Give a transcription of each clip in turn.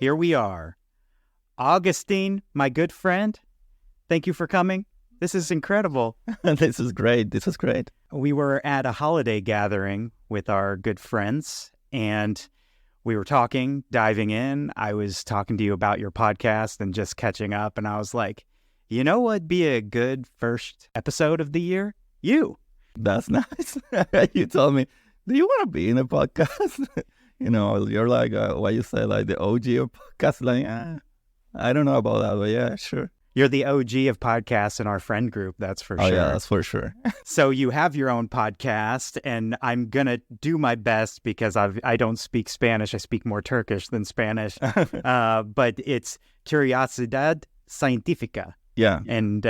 here we are. Augustine, my good friend, thank you for coming. This is incredible. This is great. We were at a holiday gathering with our good friends, and we were talking, diving in. I was talking to you about your podcast and just catching up, and I was like, you know what'd be a good first episode of the year? You. That's nice. You told me, do you want to be in a podcast? You're like, what you say, like the OG of podcasts. Like, I don't know about that, but yeah, sure. You're the OG of podcasts in our friend group, that's for sure. Oh, yeah, that's for sure. So you have your own podcast, and I'm going to do my best because I don't speak Spanish. I speak more Turkish than Spanish. But it's Curiosidad Científica. Yeah. And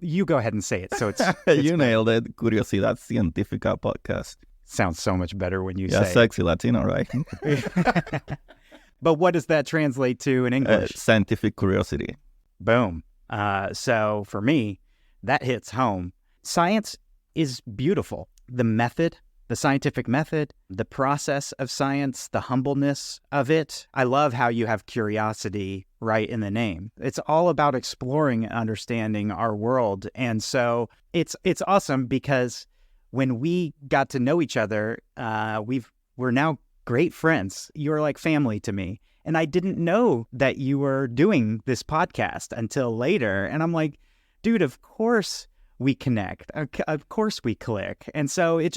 you go ahead and say it. So it's you nailed it. Curiosidad Científica podcast. Sounds so much better when you say it. Yeah, sexy Latino, right? But what does that translate to in English? Scientific curiosity. Boom. So for me, that hits home. Science is beautiful. The method, the scientific method, the process of science, the humbleness of it. I love how you have curiosity right in the name. It's all about exploring and understanding our world. And so it's awesome because when we got to know each other, we're now great friends. You're like family to me. And I didn't know that you were doing this podcast until later. And I'm like, dude, of course we connect. Of course we click. And so it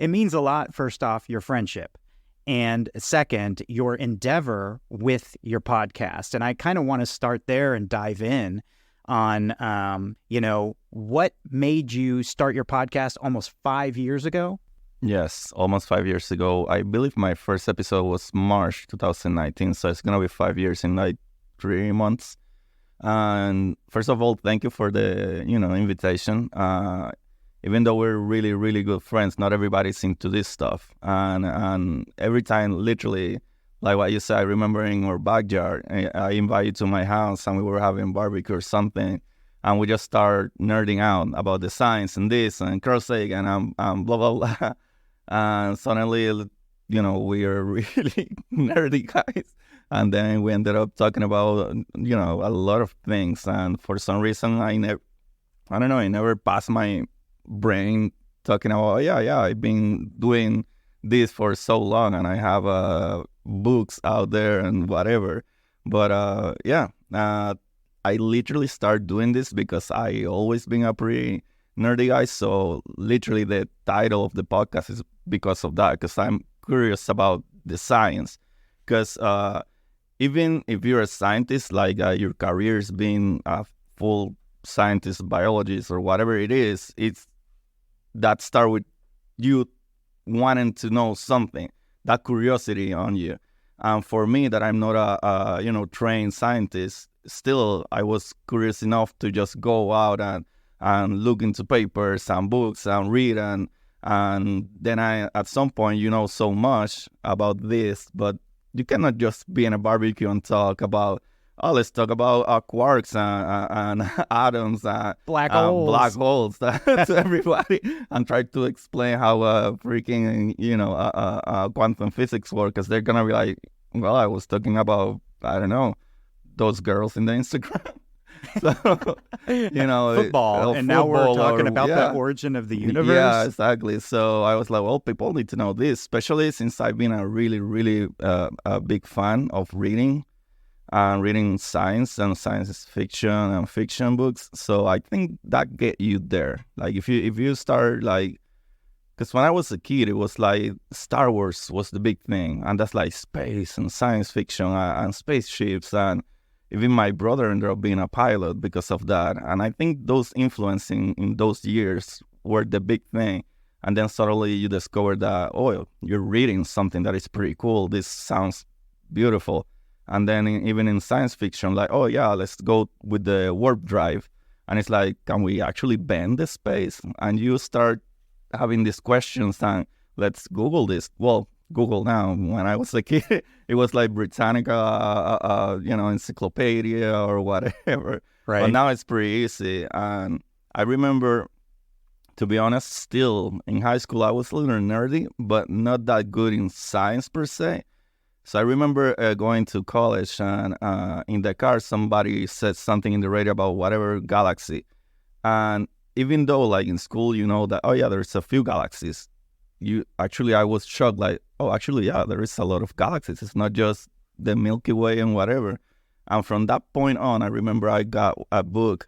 means a lot, first off, your friendship. And second, your endeavor with your podcast. And I kind of want to start there and dive in on, what made you start your podcast almost 5 years ago? Yes, almost 5 years ago. I believe my first episode was March 2019, so it's going to be 5 years in like 3 months. And first of all, thank you for the, invitation. Even though we're really, really good friends, not everybody's into this stuff. And every time, literally, like what you said, I remember in our backyard, I invite you to my house and we were having barbecue or something. And we just start nerding out about the science and this and cross-egg and blah, blah, blah. And suddenly, we are really nerdy guys. And then we ended up talking about, a lot of things. And for some reason, I never passed my brain talking about, I've been doing this for so long and I have books out there and whatever. But I literally started doing this because I always been a pretty nerdy guy. So literally the title of the podcast is because of that, because I'm curious about the science. Because even if you're a scientist, like your career is being a full scientist, biologist, or whatever it is, it's that start with you wanting to know something, that curiosity on you. And for me, that I'm not a trained scientist, still I was curious enough to just go out and look into papers and books and read and then I at some point so much about this, but you cannot just be in a barbecue and talk about let's talk about quarks and atoms black holes to everybody and try to explain how freaking quantum physics works, because they're gonna be like, well, I was talking about, I don't know, those girls in the Instagram. So, football. And now we're talking about the origin of the universe. Yeah, exactly. So I was like, well, people need to know this, especially since I've been a really, really a big fan of reading science and science fiction and fiction books. So I think that get you there. Like if you start like, because when I was a kid, it was like Star Wars was the big thing, and that's like space and science fiction and spaceships, and even my brother ended up being a pilot because of that. And I think those influencing in those years were the big thing. And then suddenly you discover that, you're reading something that is pretty cool. This sounds beautiful. And then even in science fiction, like, let's go with the warp drive. And it's like, can we actually bend the space? And you start having these questions and let's Google this. Well, Google now. When I was a kid, it was like Britannica, encyclopedia or whatever. Right. But now it's pretty easy. And I remember, to be honest, still in high school, I was a little nerdy, but not that good in science per se. So I remember going to college, and in the car, somebody said something in the radio about whatever galaxy. And even though, like in school, you know that, oh yeah, there's a few galaxies. I was shocked, like, oh, actually, yeah, there is a lot of galaxies. It's not just the Milky Way and whatever. And from that point on, I remember I got a book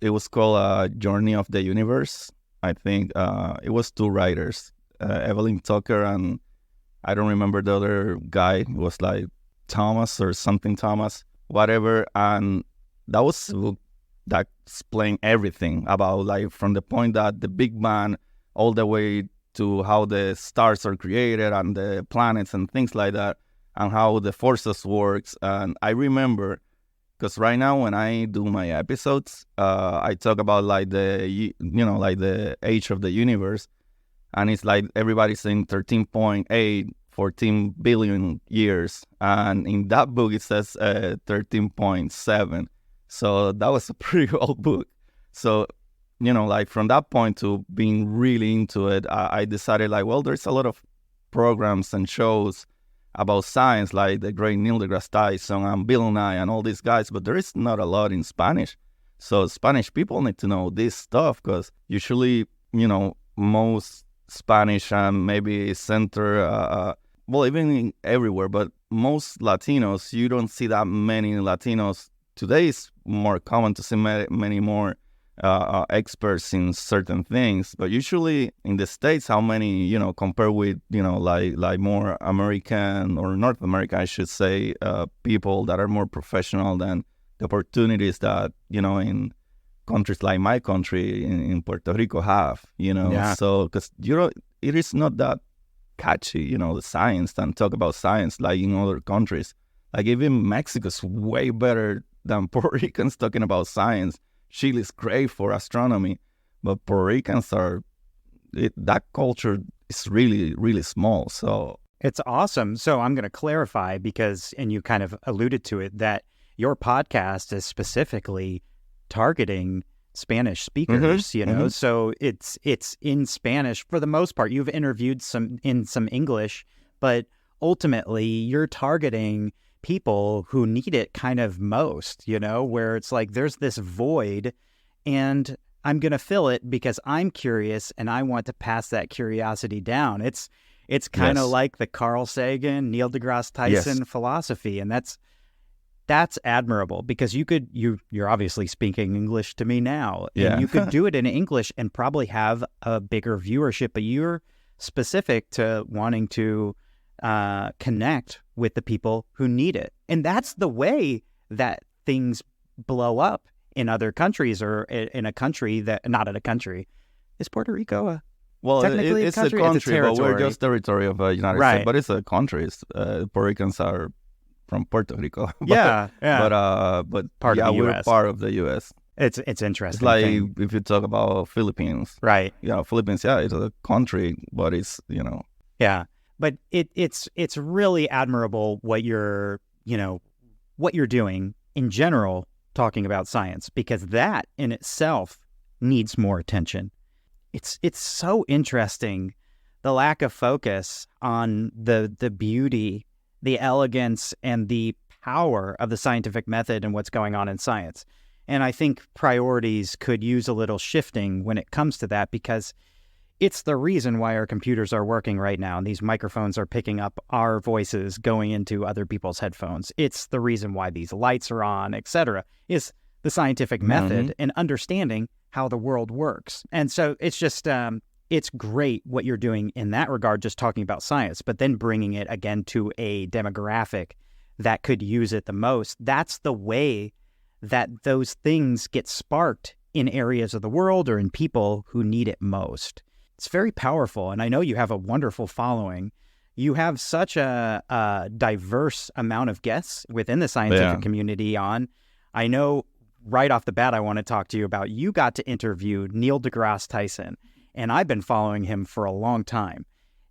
it was called Journey of the Universe. I think it was two writers, Evelyn Tucker, and I don't remember the other guy. It was like Thomas or something Thomas, whatever. And that was a book that explained everything about, like, from the point that the Big Bang all the way to how the stars are created and the planets and things like that, and how the forces works. And I remember, because right now when I do my episodes, I talk about like like the age of the universe, and it's like everybody's saying 13.8, 14 billion years, and in that book it says 13.7. So that was a pretty old book. So, like from that point to being really into it, I decided, like, well, there's a lot of programs and shows about science, like the great Neil deGrasse Tyson and Bill Nye and all these guys, but there is not a lot in Spanish. So Spanish people need to know this stuff, because usually, most Spanish and maybe center, even everywhere, but most Latinos, you don't see that many Latinos. Today it's more common to see many more experts in certain things, but usually in the States, how many, compared with, like more American or North America, I should say, people that are more professional than the opportunities that, in countries like my country in Puerto Rico have, Yeah. So, because, it is not that catchy, the science, and talk about science like in other countries. Like even Mexico's way better than Puerto Ricans talking about science. Chile's great for astronomy, but Puerto Ricans that culture is really, really small. So It's awesome. So I'm going to clarify and you kind of alluded to it, that your podcast is specifically targeting Spanish speakers, so it's in Spanish for the most part. You've interviewed some English, but ultimately you're targeting people who need it kind of most, where it's like there's this void and I'm going to fill it because I'm curious and I want to pass that curiosity down. It's kind of like the Carl Sagan, Neil deGrasse Tyson philosophy. And that's admirable, because you're obviously speaking English to me now, and you could do it in English and probably have a bigger viewership, but you're specific to wanting to connect with the people who need it. And that's the way that things blow up in other countries, or in a country that, not in a country. Is Puerto Rico technically it's a country? It's a territory. But we're just territory of the United States. But it's a country. Puerto Ricans are from Puerto Rico. But part of the we're US. part of the U.S. It's interesting. It's like if you talk about Philippines. Right. Philippines, it's a country, but it's, Yeah. But it's really admirable what you're doing in general, talking about science, because that in itself needs more attention. It's so interesting, the lack of focus on the beauty, the elegance, and the power of the scientific method and what's going on in science. And I think priorities could use a little shifting when it comes to that, because it's the reason why our computers are working right now, and these microphones are picking up our voices going into other people's headphones. It's the reason why these lights are on, etc., is the scientific method and understanding how the world works. And so it's just, it's great what you're doing in that regard, just talking about science, but then bringing it again to a demographic that could use it the most. That's the way that those things get sparked in areas of the world or in people who need it most. It's very powerful, and I know you have a wonderful following. You have such a diverse amount of guests within the scientific community on. I know right off the bat I want to talk to you about, you got to interview Neil deGrasse Tyson, and I've been following him for a long time.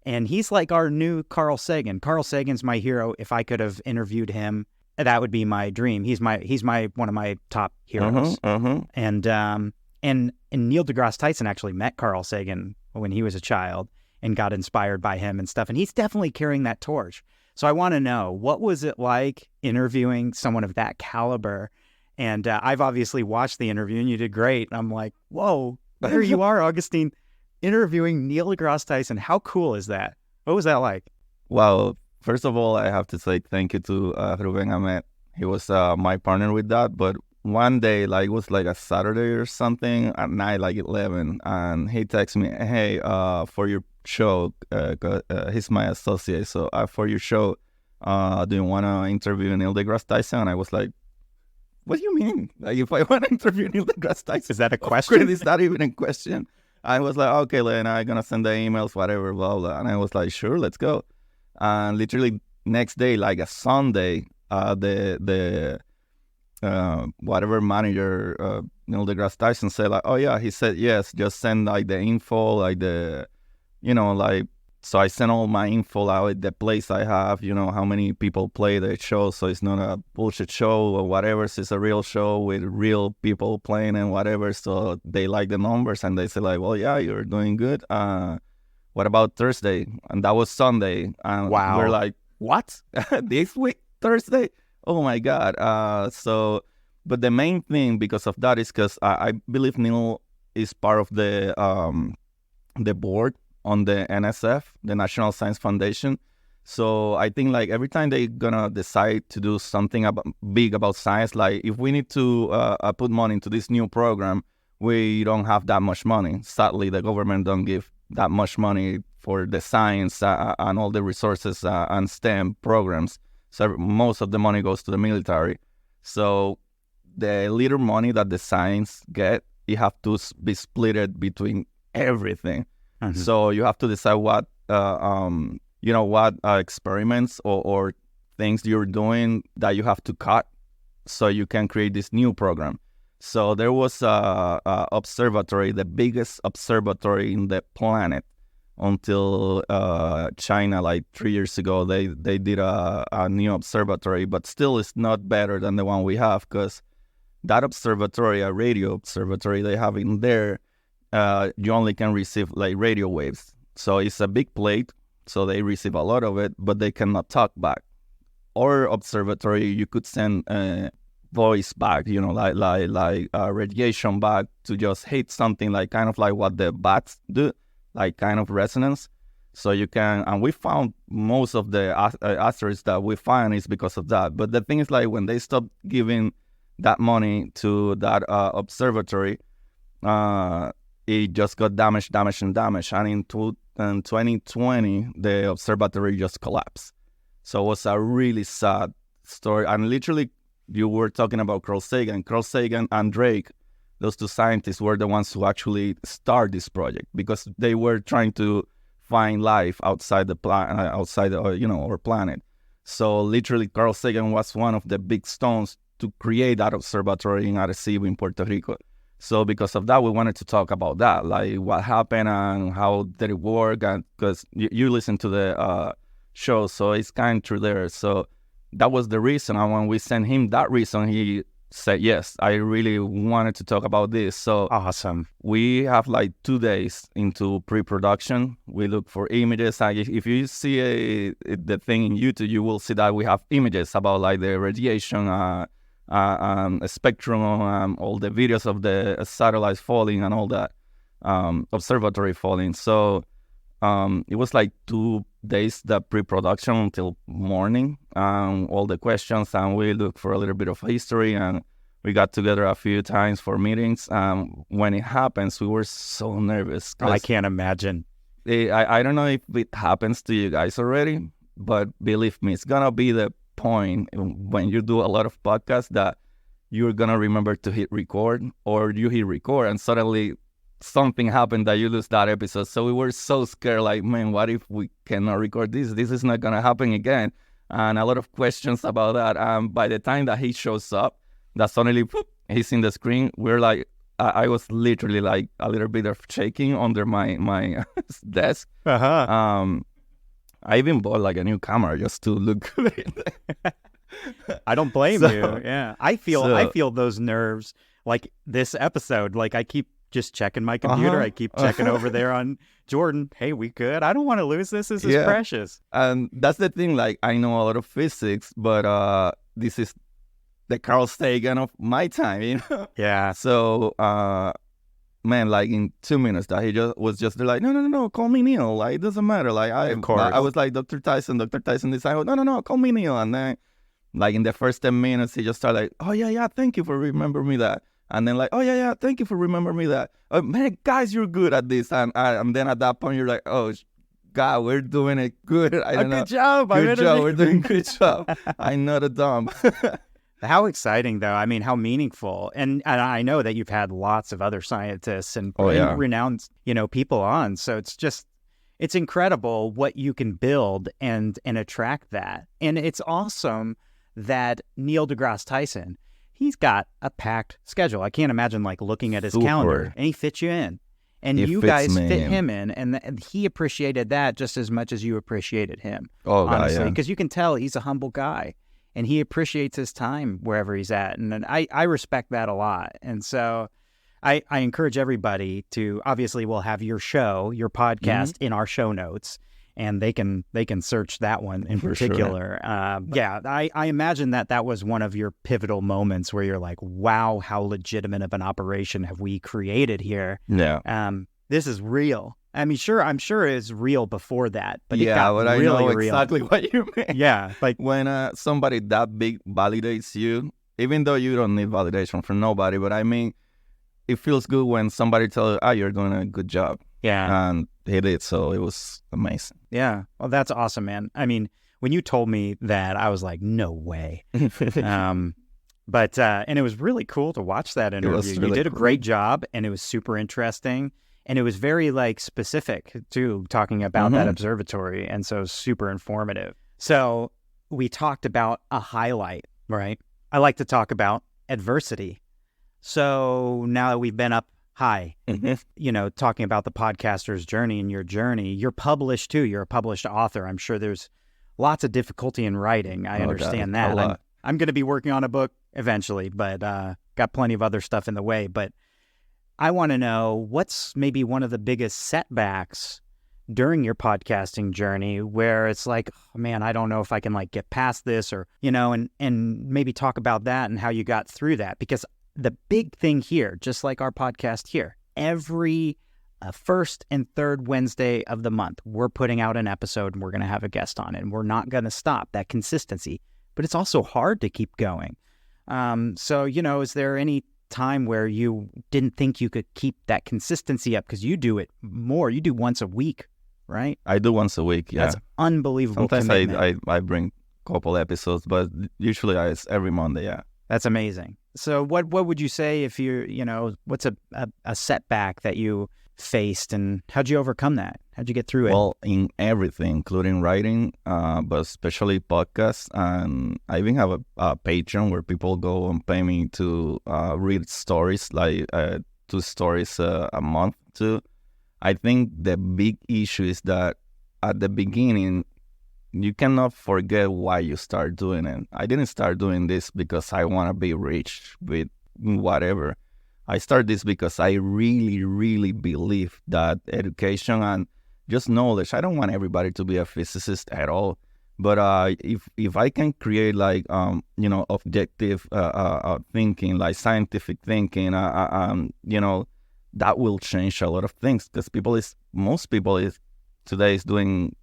And he's like our new Carl Sagan. Carl Sagan's my hero. If I could have interviewed him, that would be my dream. He's one of my top heroes. And Neil deGrasse Tyson actually met Carl Sagan when he was a child and got inspired by him and stuff. And he's definitely carrying that torch. So I want to know, what was it like interviewing someone of that caliber? And I've obviously watched the interview and you did great. And I'm like, whoa, there you are, Augustine, interviewing Neil deGrasse Tyson. How cool is that? What was that like? Well, first of all, I have to say thank you to Ruben Ahmed. He was my partner with that. But one day, like it was like a Saturday or something at night, like 11, and he texted me, "Hey, for your show, he's my associate. So for your show, do you want to interview Neil deGrasse Tyson?" And I was like, "What do you mean? Like if I want to interview Neil deGrasse Tyson, is that a question? It's not even a question." I was like, "Okay, then I'm gonna send the emails, whatever, blah blah." And I was like, "Sure, let's go." And literally next day, like a Sunday, the whatever manager Neil deGrasse Tyson said, like, "Oh yeah," he said, "Yes, just send like the info, like the, like." So I sent all my info out, the place I have, how many people play the show, so it's not a bullshit show or whatever. So it's a real show with real people playing and whatever. So they like the numbers and they say like, "Well, yeah, you're doing good. What about Thursday?" And that was Sunday. And Wow. we're like, "What? This week, Thursday? Oh my God." But the main thing because of that is because I believe Neil is part of the board on the NSF, the National Science Foundation. So I think like every time they're gonna decide to do something big about science, like if we need to put money into this new program, we don't have that much money. Sadly, the government don't give that much money for the science and all the resources and STEM programs. So most of the money goes to the military. So the little money that the science get, you have to be split between everything. Mm-hmm. So you have to decide what, experiments or things you're doing that you have to cut so you can create this new program. So there was a observatory, the biggest observatory in the planet until China, like 3 years ago, they did a new observatory, but still it's not better than the one we have because that observatory, a radio observatory they have in there, you only can receive like radio waves. So it's a big plate, so they receive a lot of it, but they cannot talk back. Or observatory, you could send voice back, like radiation back to just hit something like kind of like what the bats do, like kind of resonance. So you can, and we found most of the asteroids that we find is because of that. But the thing is like when they stopped giving that money to that observatory, it just got damaged. And in 2020, the observatory just collapsed. So it was a really sad story. And literally, you were talking about Carl Sagan. Carl Sagan and Drake, those two scientists were the ones who actually started this project because they were trying to find life outside the our planet. So literally, Carl Sagan was one of the big stones to create that observatory in Arecibo in Puerto Rico. So because of that, we wanted to talk about that, like what happened and how did it work, and because you listen to the show, so it's kind of through there. So that was the reason, and when we sent him that reason, he said, yes, I really wanted to talk about this. So awesome. We have like 2 days into pre-production. We look for images. If you see the thing in YouTube, you will see that we have images about like the radiation, a spectrum, all the videos of the satellites falling and all that, observatory falling. So it was like 2 days, the pre-production until morning, all the questions, and we looked for a little bit of history, and we got together a few times for meetings. When it happens, we were so nervous. I can't imagine. I don't know if it happens to you guys already, but believe me, it's gonna be the point when you do a lot of podcasts that you're gonna remember to hit record, or you hit record and suddenly something happened that you lose that episode. So we were so scared, like, man, what if we cannot record this? This is not gonna happen again. And a lot of questions about that. By the time that he shows up, that suddenly he's in the screen, we're like, I was literally like a little bit of shaking under my desk. I even bought like a new camera just to look good. I don't blame you. Yeah, I feel those nerves. Like this episode, like I keep just checking my computer. I keep checking over there on Jordan. Hey, we good? I don't want to lose this. This is precious. And that's the thing. Like, I know a lot of physics, but this is the Carl Sagan of my time, you know? Yeah. So, man, like in 2 minutes, that he was just like, no, call me Neil. Like, it doesn't matter. Like, I was like, Dr. Tyson decided, no, call me Neil. And then, like, in the first 10 minutes, he just started like, oh, yeah, thank you for remembering me that. And then like, oh, yeah, thank you for remembering me that. Man, guys, you're good at this. And then at that point, you're like, oh, God, we're doing it good. Good job. Good job. We're doing good job. I'm not a dumb. How exciting, though. I mean, how meaningful. And I know that you've had lots of other scientists and renowned, people on. So it's incredible what you can build and attract that. And it's awesome that Neil deGrasse Tyson, he's got a packed schedule. I can't imagine like looking at his calendar, and he fits you in. And you guys fit him in, and he appreciated that just as much as you appreciated him. Oh, honestly, because you can tell he's a humble guy, and he appreciates his time wherever he's at, and I respect that a lot. And so, I encourage everybody to, obviously, we'll have your show, your podcast in our show notes, and they can search that one in particular. Sure. I imagine that was one of your pivotal moments where you're like, wow, how legitimate of an operation have we created here? Yeah. This is real. I mean, I'm sure it's real before that, but but I know real. Exactly what you mean. Yeah, like when somebody that big validates you, even though you don't need validation from nobody, but I mean, it feels good when somebody tells you, you're doing a good job. Yeah. And he did, so it was amazing. Yeah. Well, that's awesome, man. I mean, when you told me that, I was like, no way. But it was really cool to watch that interview. You did a great job, and it was super interesting. And it was very like specific too, talking about that observatory. And so super informative. So we talked about a highlight, right? I like to talk about adversity. So now that we've been up high, talking about the podcaster's journey and your journey, you're published too. You're a published author. I'm sure there's lots of difficulty in writing. I understand that. I'm going to be working on a book eventually, but got plenty of other stuff in the way. But I want to know what's maybe one of the biggest setbacks during your podcasting journey where it's like, oh, man, I don't know if I can like get past this, or, and maybe talk about that and how you got through that. Because the big thing here, just like our podcast here, every first and third Wednesday of the month, we're putting out an episode and we're going to have a guest on it, and we're not going to stop that consistency. But it's also hard to keep going. So, is there any time where you didn't think you could keep that consistency up? Because you do it more. You do once a week, right? I do once a week, yeah. That's unbelievable. Sometimes I bring a couple episodes, but usually it's every Monday, yeah. That's amazing. So what would you say if what's a setback that you faced, and how'd you overcome that? How'd you get through it? Well, in everything, including writing, but especially podcasts. And I even have a Patreon where people go and pay me to read stories, like 2 stories a month too. I think the big issue is that at the beginning, you cannot forget why you start doing it. I didn't start doing this because I want to be rich with whatever. I started this because I really, really believe that education and just knowledge, I don't want everybody to be a physicist at all. But if I can create like, objective thinking, like scientific thinking, that will change a lot of things. Because most people today is doing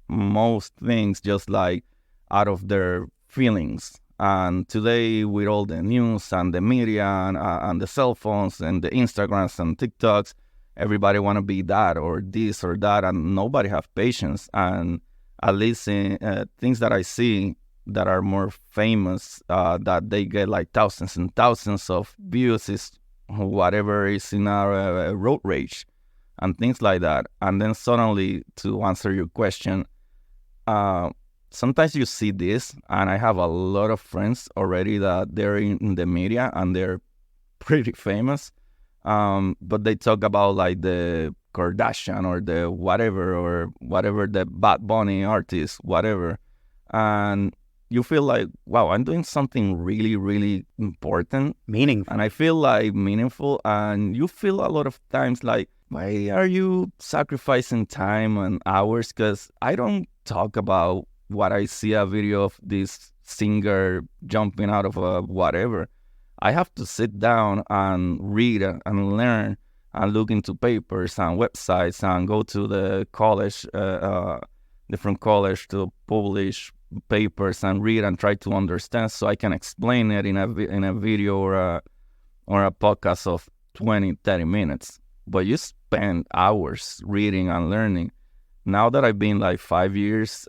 most things just like out of their feelings. And today, with all the news and the media and the cell phones and the Instagrams and TikToks, everybody want to be that or this or that, and nobody have patience. And at least in things that I see that are more famous, that they get like thousands and thousands of views, is whatever is in our road rage and things like that. And then suddenly, to answer your question, sometimes you see this, and I have a lot of friends already that they're in the media and they're pretty famous, but they talk about like the Kardashian or the whatever the Bad Bunny artist, whatever. And you feel like, wow, I'm doing something really, really important. Meaningful. And I feel like meaningful. And you feel a lot of times like, why are you sacrificing time and hours? Because I don't talk about what I see a video of this singer jumping out of a whatever. I have to sit down and read and learn and look into papers and websites and go to the college, different college to publish papers and read and try to understand so I can explain it in a video or a podcast of 20, 30 minutes. But you spend hours reading and learning. Now that I've been like 5 years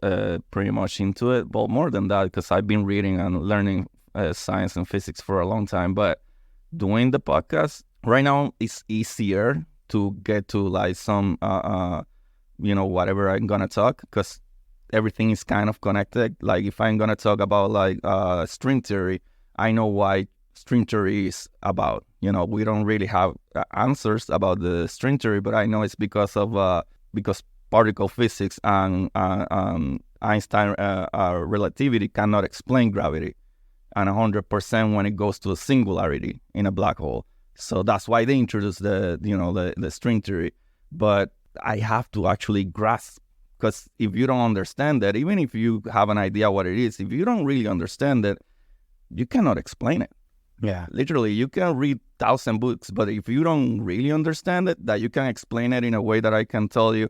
pretty much into it, well, more than that, because I've been reading and learning science and physics for a long time. But doing the podcast right now, it's easier to get to like some, whatever I'm going to talk, because everything is kind of connected. Like if I'm going to talk about like string theory, I know why string theory is about. We don't really have answers about the string theory, but I know it's because particle physics and Einstein relativity cannot explain gravity, and 100% when it goes to a singularity in a black hole. So that's why they introduced the string theory. But I have to actually grasp, because if you don't understand that, even if you have an idea what it is, if you don't really understand it, you cannot explain it. Yeah. Literally, you can read 1,000 books, but if you don't really understand it, that you can explain it in a way that I can tell you,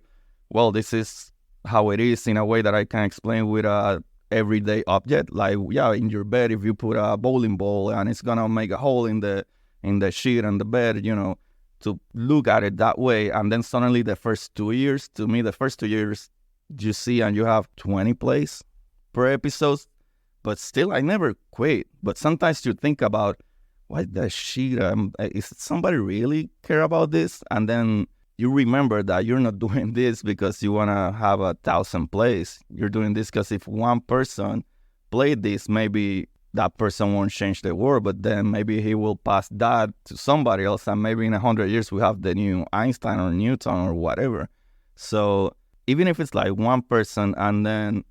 well, this is how it is, in a way that I can explain with a everyday object. Like, yeah, in your bed, if you put a bowling ball and it's gonna make a hole in the sheet and the bed, to look at it that way. And then suddenly the first 2 years, you see and you have 20 plays per episode. But still, I never quit. But sometimes you think about, what the shit, is somebody really care about this? And then you remember that you're not doing this because you want to have 1,000 plays. You're doing this because if one person played this, maybe that person won't change the world, but then maybe he will pass that to somebody else, and maybe in 100 years we have the new Einstein or Newton or whatever. So even if it's like one person, and then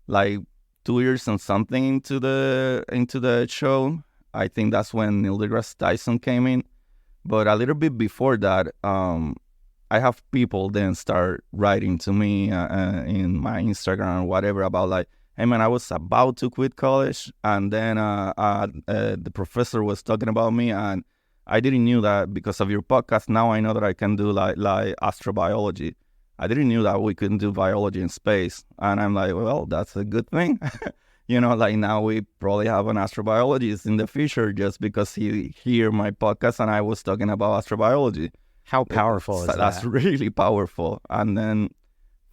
like 2 years and something into the show, I think that's when Neil deGrasse Tyson came in. But a little bit before that, I have people then start writing to me in my Instagram or whatever about like, hey man, I was about to quit college, and then the professor was talking about me, and I didn't knew that because of your podcast. Now I know that I can do like astrobiology. I didn't knew that we couldn't do biology in space, and I'm like, well, that's a good thing. Like now we probably have an astrobiologist in the future just because he hear my podcast and I was talking about astrobiology. How powerful is that? That's really powerful. And then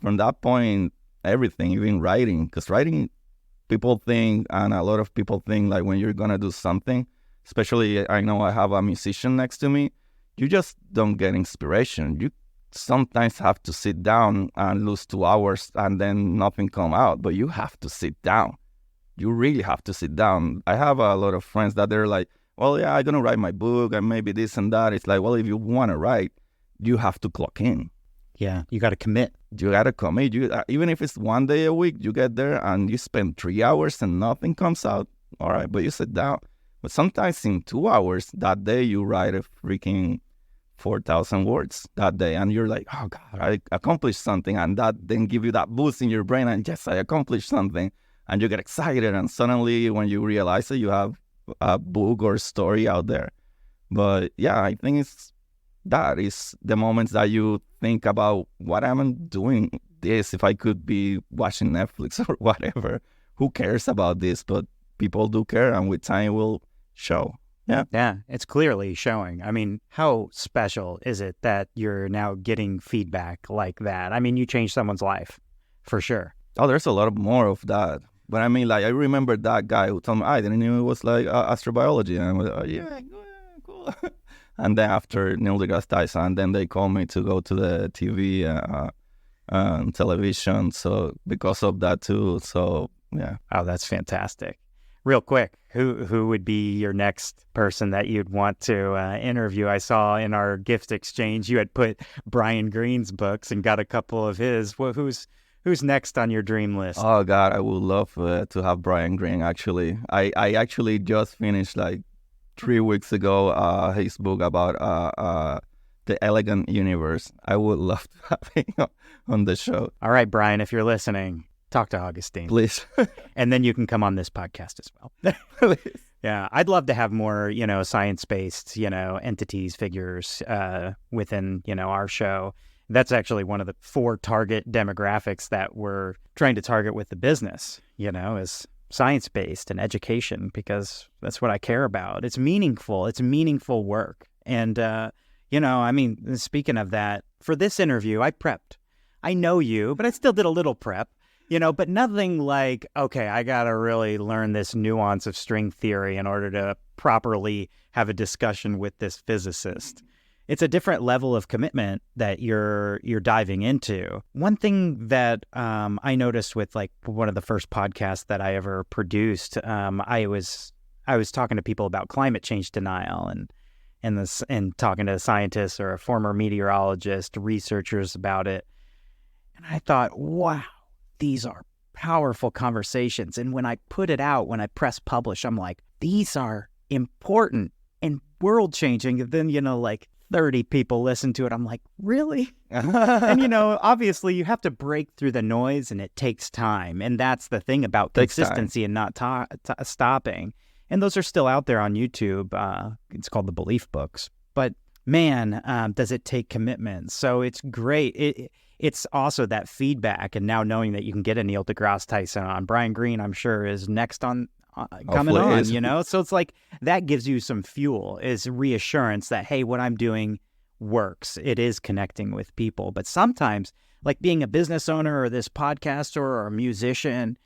from that point, everything, even writing, because writing, people think, and a lot of people think, like when you're going to do something, especially I know I have a musician next to me, you just don't get inspiration. You sometimes have to sit down and lose 2 hours and then nothing come out, but you have to sit down. You really have to sit down. I have a lot of friends that they're like, well, yeah, I'm going to write my book and maybe this and that. It's like, well, if you want to write, you have to clock in. Yeah, you got to commit. You got to commit. Even if it's 1 day a week, you get there and you spend 3 hours and nothing comes out. All right, but you sit down. But sometimes in 2 hours that day, you write a freaking 4,000 words that day. And you're like, oh, God, I accomplished something. And that then give you that boost in your brain. And yes, I accomplished something. And you get excited. And suddenly when you realize it, you have a book or story out there. But yeah, I think that is the moments that you think about, what am I doing this? If I could be watching Netflix or whatever, who cares about this? But people do care, and with time will show. Yeah, it's clearly showing. I mean, how special is it that you're now getting feedback like that? I mean, you changed someone's life, for sure. Oh, there's a lot more of that. But I mean, like, I remember that guy who told me, I didn't know it was like astrobiology. And I was like, oh, yeah, cool. And then after Neil deGrasse Tyson, then they called me to go to the TV television. So because of that too. So yeah. Oh, that's fantastic. Real quick, who would be your next person that you'd want to interview? I saw in our gift exchange you had put Brian Greene's books and got a couple of his. Well, who's Who's next on your dream list? Oh God, I would love to have Brian Greene. Actually, I actually just finished like 3 weeks ago his book about the elegant universe. I would love to have him on the show. All right, Brian, if you're listening, talk to Agustin. Please. And then you can come on this podcast as well. Please. Yeah, I'd love to have more, science-based, entities, figures within, our show. That's actually one of the 4 target demographics that we're trying to target with the business, is science-based and education, because that's what I care about. It's meaningful. It's meaningful work. And, speaking of that, for this interview, I prepped. I know you, but I still did a little prep. But nothing like, okay, I got to really learn this nuance of string theory in order to properly have a discussion with this physicist. It's a different level of commitment that you're diving into. One thing that I noticed with like one of the first podcasts that I ever produced, I was talking to people about climate change denial and talking to scientists or a former meteorologist, researchers about it. And I thought, wow, these are powerful conversations. And when I put it out, when I press publish, I'm like, these are important and world changing. And then, like 30 people listen to it. I'm like, really? And, obviously you have to break through the noise and it takes time. And that's the thing about consistency and not stopping. And those are still out there on YouTube. It's called The Belief Books. But man, does it take commitment. So it's great. It's also that feedback. And now knowing that you can get a Neil deGrasse Tyson on. Brian Greene, I'm sure, is next on coming on, So it's like that gives you some fuel, is reassurance that, hey, what I'm doing works. It is connecting with people. But sometimes, like being a business owner or this podcaster or a musician,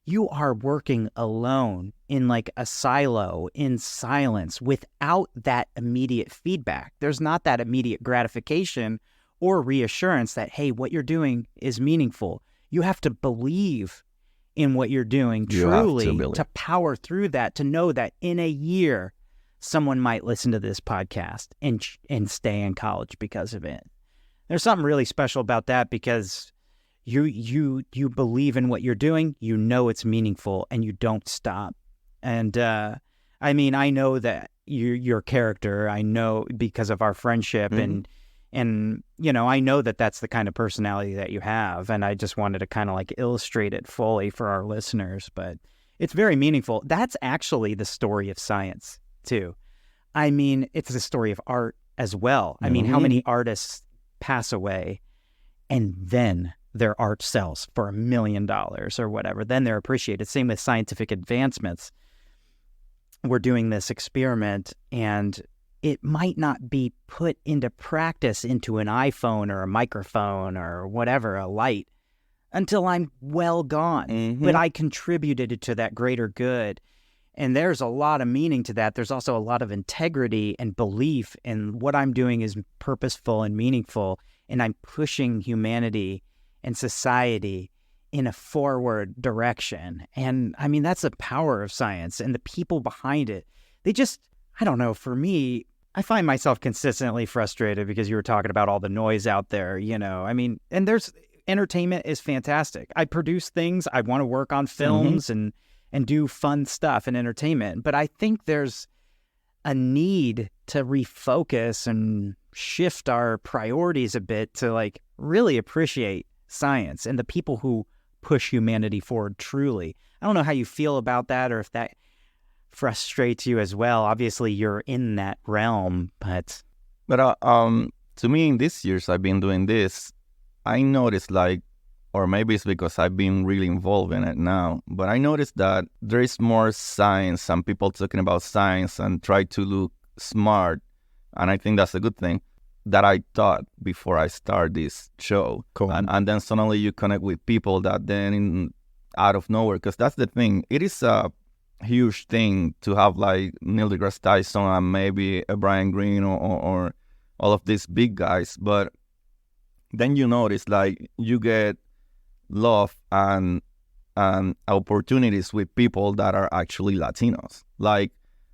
you are working alone in like a silo in silence without that immediate feedback. There's not that immediate gratification or reassurance that, hey, what you're doing is meaningful. You have to believe in what you're doing truly to power through that, to know that in a year, someone might listen to this podcast and stay in college because of it. There's something really special about that, because you believe in what you're doing, it's meaningful, and you don't stop. And I know that your character, I know because of our friendship, and I know that that's the kind of personality that you have, and I just wanted to kind of like illustrate it fully for our listeners. But it's very meaningful. That's actually the story of science too. It's the story of art as well. How many artists pass away and then their art sells for $1 million or whatever, then they're appreciated. Same with scientific advancements. We're doing this experiment and it might not be put into practice into an iPhone or a microphone or whatever, a light, until I'm well gone. But I contributed to that greater good. And there's a lot of meaning to that. There's also a lot of integrity and belief in what I'm doing is purposeful and meaningful. And I'm pushing humanity and society in a forward direction. And that's the power of science and the people behind it. They just, I don't know, for me, I find myself consistently frustrated because you were talking about all the noise out there, and there's entertainment is fantastic. I produce things. I want to work on films and do fun stuff and entertainment. But I think there's a need to refocus and shift our priorities a bit to like really appreciate science and the people who push humanity forward truly. I don't know how you feel about that, or if that frustrates you as well. Obviously you're in that realm, but to me, in these years I've been doing this, I noticed or maybe it's because I've been really involved in it now, but I noticed that there is more science and people talking about science and try to look smart, and I think that's a good thing, that I thought before I start this show. Cool. And then suddenly you connect with people that then out of nowhere, because that's the thing, it is a huge thing to have like Neil deGrasse Tyson and maybe a Brian Greene or all of these big guys, but then you notice like you get love and opportunities with people that are actually Latinos. Like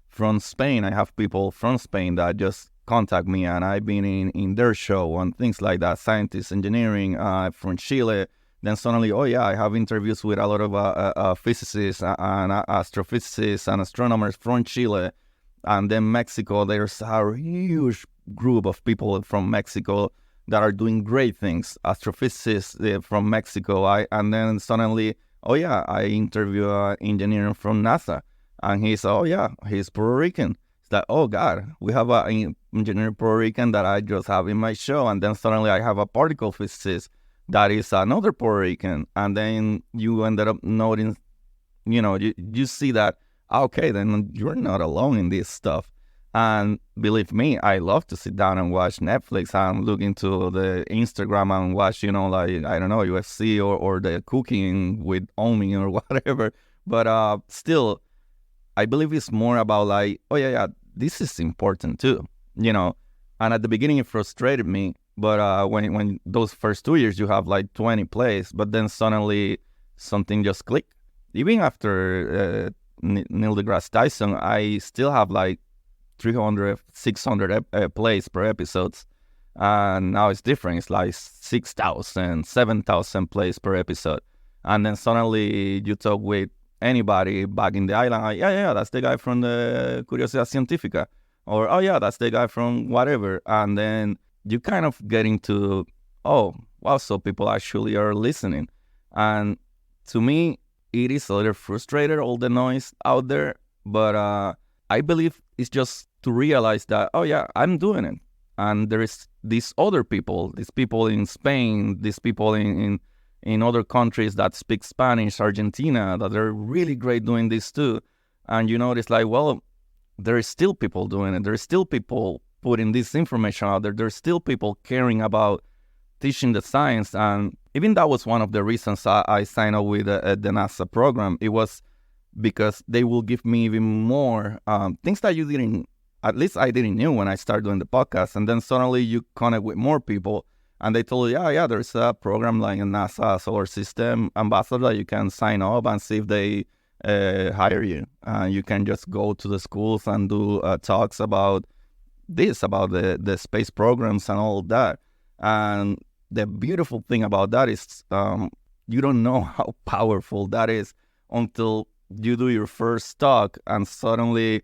from Spain, I have people from Spain that just contact me, and I've been in their show and things like that. Scientists, engineering, from Chile, then suddenly, oh yeah, I have interviews with a lot of physicists and astrophysicists and astronomers from Chile. And then Mexico, there's a huge group of people from Mexico that are doing great things. Astrophysicists from Mexico. And then suddenly, oh yeah, I interview an engineer from NASA. And he's Puerto Rican. It's like, oh God, we have an engineer Puerto Rican that I just have in my show. And then suddenly I have a particle physicist that is another Puerto Rican. And then you ended up noting, you see that, okay, then you're not alone in this stuff. And believe me, I love to sit down and watch Netflix and look into the Instagram and watch, like, I don't know, UFC or the cooking with Omi or whatever. But still, I believe it's more about like, oh yeah, this is important too, And at the beginning, it frustrated me. But when those first 2 years, you have like 20 plays, but then suddenly something just clicked. Even after Neil deGrasse Tyson, I still have like 300, 600 plays per episodes. And now it's different. It's like 6,000, 7,000 plays per episode. And then suddenly you talk with anybody back in the island, like, yeah, that's the guy from the Curiosidad Científica. Or, oh yeah, that's the guy from whatever. And then you kind of get into, oh, wow, so people actually are listening. And to me, it is a little frustrated, all the noise out there. But I believe it's just to realize that, oh yeah, I'm doing it. And there is these other people, these people in Spain, these people in other countries that speak Spanish, Argentina, that are really great doing this too. And it's like, well, there is still people doing it. There's still people putting this information out there. There's still people caring about teaching the science. And even that was one of the reasons I signed up with the NASA program. It was because they will give me even more things that at least I didn't know when I started doing the podcast. And then suddenly you connect with more people and they told you, yeah, there's a program like a NASA Solar System Ambassador that you can sign up and see if they hire you. You can just go to the schools and do talks about the space programs and all that. And the beautiful thing about that is you don't know how powerful that is until you do your first talk and suddenly,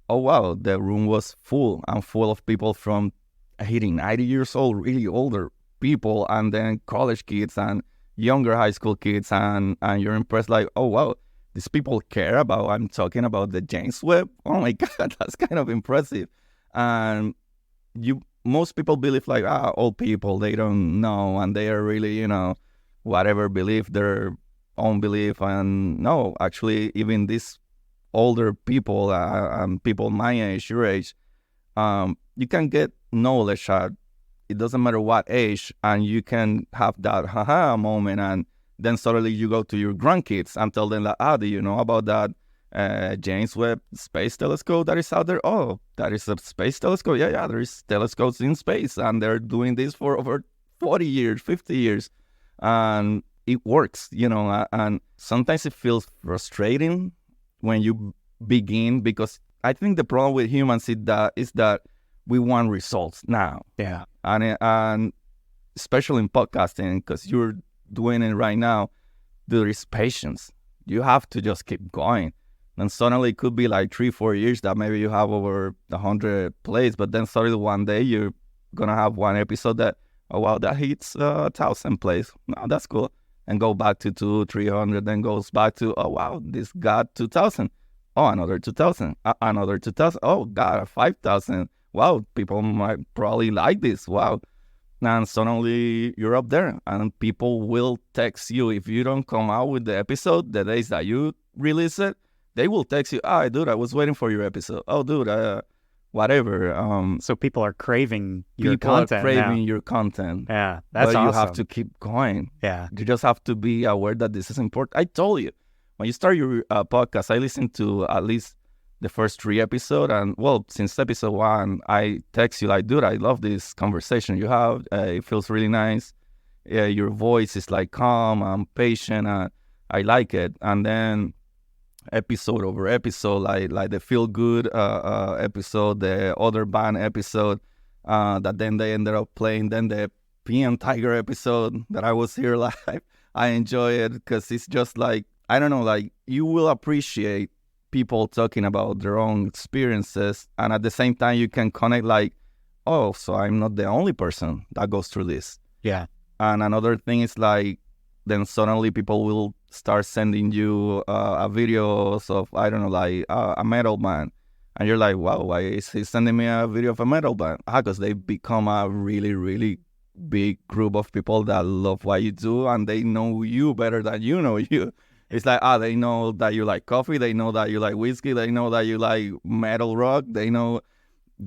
oh wow, the room was full of people from hitting 90 years old, really older people, and then college kids and younger high school kids, and you're impressed like, oh wow, these people care about, I'm talking about the James Webb. Oh my God, that's kind of impressive. And most people believe like, old people, they don't know, and they are really, whatever belief, their own belief. And no, actually, even these older people and people my age, your age, you can get knowledge at, it doesn't matter what age, and you can have that haha moment, and then suddenly you go to your grandkids and tell them like, do you know about that James Webb Space Telescope that is out there? Oh, that is a space telescope. Yeah, there is telescopes in space, and they're doing this for over 40 years, 50 years, and it works, and sometimes it feels frustrating when you begin, because I think the problem with humans is that we want results now. Yeah. And especially in podcasting, because you're doing it right now, there is patience. You have to just keep going. And suddenly it could be like 3-4 years that maybe you have over 100 plays, but then suddenly one day you're going to have one episode that, oh wow, that hits 1,000 plays. No, that's cool. And go back to 200-300, then goes back to, oh wow, this got 2,000. Oh, another 2,000. Another 2,000. Oh God, 5,000. Wow, people might probably like this. Wow. And suddenly you're up there, and people will text you. If you don't come out with the episode the days that you release it, they will text you, dude, I was waiting for your episode. Oh, dude, whatever. So people are craving your content. content. People are craving your content. Yeah, that's but awesome. You have to keep going. Yeah. You just have to be aware that this is important. I told you, when you start your podcast, I listened to at least the first 3 episodes. And, well, since episode 1, I text you like, dude, I love this conversation you have. It feels really nice. Your voice is like calm and patient. I like it. And then episode over episode, like the feel good episode, the other band episode that then they ended up playing, then the PM Tiger episode that I was here live. I enjoy it because it's just like, I don't know, like you will appreciate people talking about their own experiences. And at the same time, you can connect like, oh, so I'm not the only person that goes through this. Yeah. And another thing is like, then suddenly people will start sending you videos of, I don't know, like a metal band. And you're like, wow, why is he sending me a video of a metal band? Because they become a really, really big group of people that love what you do and they know you better than you know you. It's like, they know that you like coffee. They know that you like whiskey. They know that you like metal rock. They know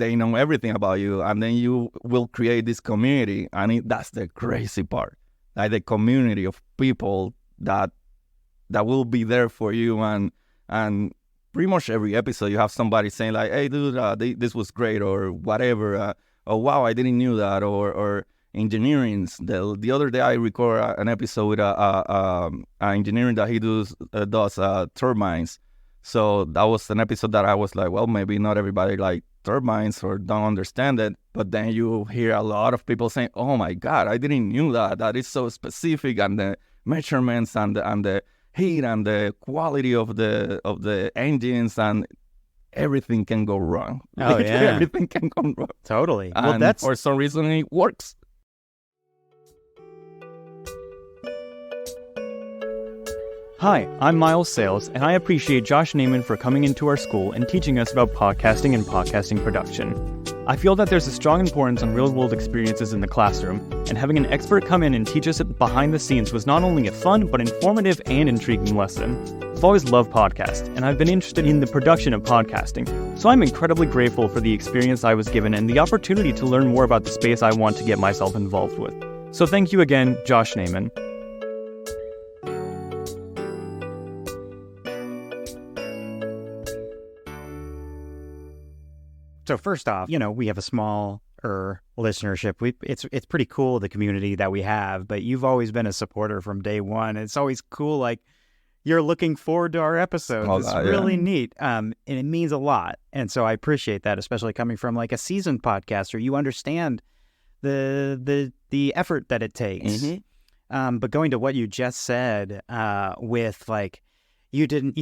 everything about you. And then you will create this community. And that's the crazy part. Like the community of people that will be there for you. And pretty much every episode you have somebody saying like, hey, dude, this was great or whatever. Oh, wow, I didn't knew that. Or engineering. The other day I record an episode with engineering that he does turbines. So that was an episode that I was like, well, maybe not everybody like turbines or don't understand it. But then you hear a lot of people saying, oh my God, I didn't knew that. That is so specific, and the measurements and the heat and the quality of the engines, and everything can go wrong. Oh, yeah. Everything can go wrong. Totally. And Well, that's for some reason it works. Hi, I'm Miles Sales, and I appreciate Josh Naaman for coming into our school and teaching us about podcasting and podcasting production. I feel that there's a strong importance on real-world experiences in the classroom, and having an expert come in and teach us behind the scenes was not only a fun, but informative and intriguing lesson. I've always loved podcasts, and I've been interested in the production of podcasting, so I'm incredibly grateful for the experience I was given and the opportunity to learn more about the space I want to get myself involved with. So thank you again, Josh Naaman. So first off, we have a small listenership. It's pretty cool, the community that we have, but you've always been a supporter from day one. It's always cool, like you're looking forward to our episodes. It's really neat. And it means a lot. And so I appreciate that, especially coming from like a seasoned podcaster. You understand the effort that it takes. Mm-hmm. But going to what you just said, with like, you didn't,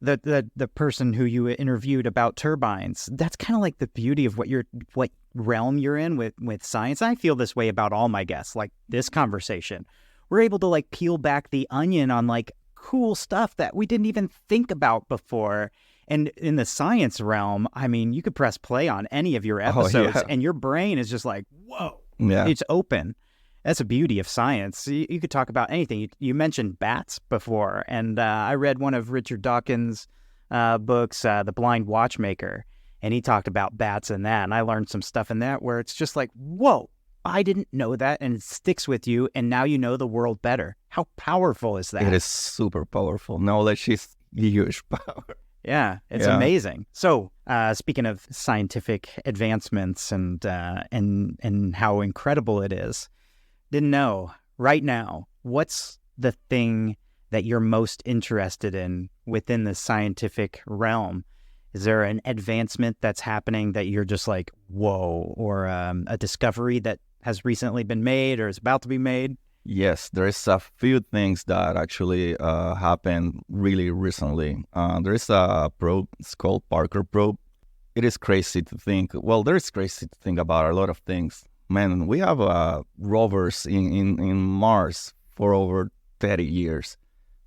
the person who you interviewed about turbines, that's kind of like the beauty of what realm you're in with science. I feel this way about all my guests, like this conversation. We're able to like peel back the onion on like cool stuff that we didn't even think about before. And in the science realm, I mean, you could press play on any of your episodes and your brain is just like, whoa, it's open. That's the beauty of science. You could talk about anything. You mentioned bats before, and I read one of Richard Dawkins' books, The Blind Watchmaker, and he talked about bats in that, and I learned some stuff in that where it's just like, whoa, I didn't know that, and it sticks with you, and now you know the world better. How powerful is that? It is super powerful. Knowledge is huge power. Yeah, it's amazing. So, speaking of scientific advancements and how incredible it is, didn't know, right now, what's the thing that you're most interested in within the scientific realm? Is there an advancement that's happening that you're just like, whoa, or a discovery that has recently been made or is about to be made? Yes, there's a few things that actually happened really recently. There is a probe, it's called Parker probe. It is crazy to think, there's crazy to think about a lot of things. Man, we have rovers in Mars for over 30 years,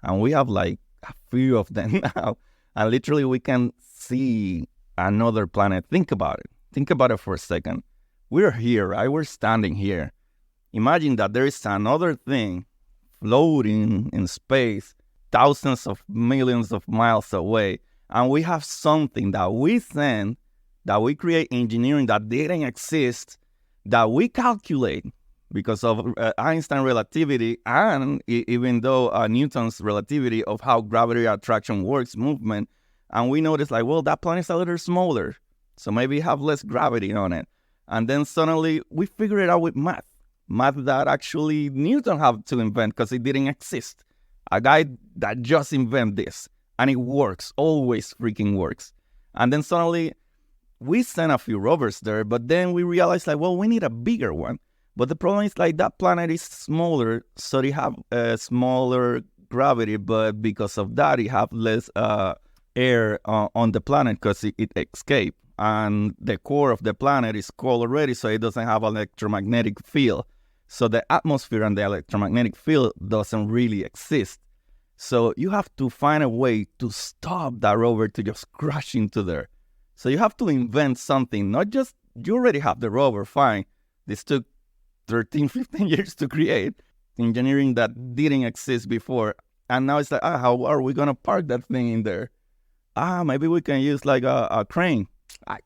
and we have like a few of them now, and literally we can see another planet. Think about it for a second. We're here, right? We're standing here. Imagine that there is another thing floating in space, thousands of millions of miles away, and we have something that we send, that we create engineering that didn't exist, that we calculate because of Einstein relativity and even though Newton's relativity of how gravity attraction works, movement, and we notice like, that planet's a little smaller, so maybe have less gravity on it. And then suddenly we figure it out with math that actually Newton had to invent because it didn't exist. A guy that just invented this, and it works, always freaking works. And then suddenly we sent a few rovers there, but then we realized like, we need a bigger one. But the problem is like that planet is smaller, so they have a smaller gravity, but because of that, it have less air on the planet because it escaped. And the core of the planet is cold already, so it doesn't have electromagnetic field. So the atmosphere and the electromagnetic field doesn't really exist. So you have to find a way to stop that rover to just crash into there. So you have to invent something, not just, you already have the rover, fine. This took 13, 15 years to create. Engineering that didn't exist before. And now it's like, how are we going to park that thing in there? Maybe we can use like a crane.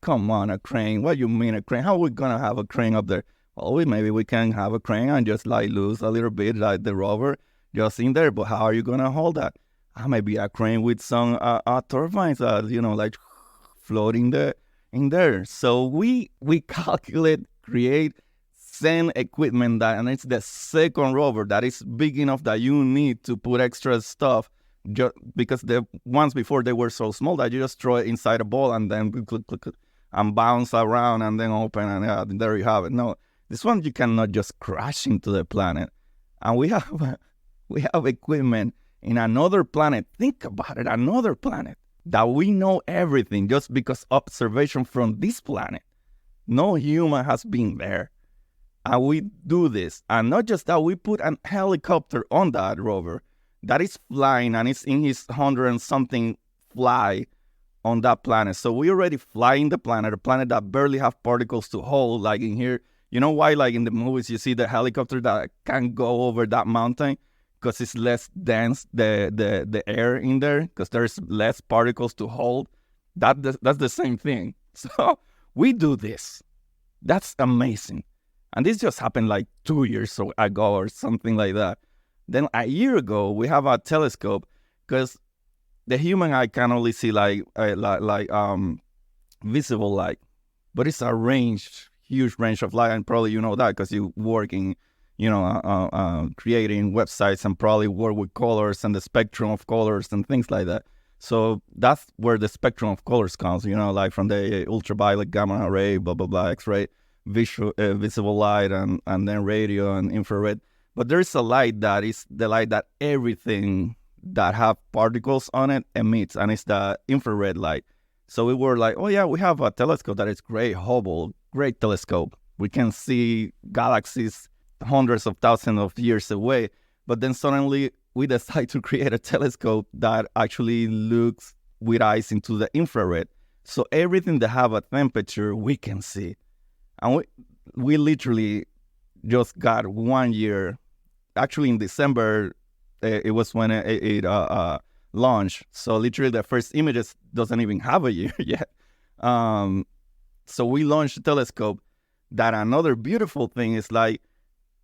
Come on, a crane. What do you mean a crane? How are we going to have a crane up there? Well, maybe we can have a crane and just like lose a little bit like the rover just in there. But how are you going to hold that? Maybe a crane with some turbines, like floating in there. So we calculate, create, send equipment and it's the second rover that is big enough that you need to put extra stuff just because the ones before they were so small that you just throw it inside a ball and then click, and bounce around and then open and there you have it. No, this one you cannot just crash into the planet. And we have equipment in another planet. Think about it, another planet that we know everything just because observation from this planet. No human has been there. And we do this. And not just that, we put a helicopter on that rover that is flying and it's in his 100-and-something fly on that planet. So we already flying the planet, a planet that barely have particles to hold. Like in here, you know why like in the movies you see the helicopter that can go over that mountain? Because it's less dense, the air in there, because there's less particles to hold. That's the same thing. So we do this. That's amazing. And this just happened like 2 years ago or something like that. Then a year ago, we have a telescope because the human eye can only see like visible light, but it's a huge range of light, and probably you know that because you work in, creating websites and probably work with colors and the spectrum of colors and things like that. So that's where the spectrum of colors comes, like from the ultraviolet, gamma ray, blah, blah, blah, X-ray, visible light, and then radio and infrared. But there's a light that is the light that everything that have particles on it emits, and it's the infrared light. So we were like, oh yeah, we have a telescope that is great, Hubble, great telescope. We can see galaxies hundreds of thousands of years away. But then suddenly we decide to create a telescope that actually looks with eyes into the infrared. So everything that have a temperature, we can see. And we literally just got 1 year. Actually, in December, it was when it launched. So literally the first images doesn't even have a year yet. So we launched a telescope. That another beautiful thing is like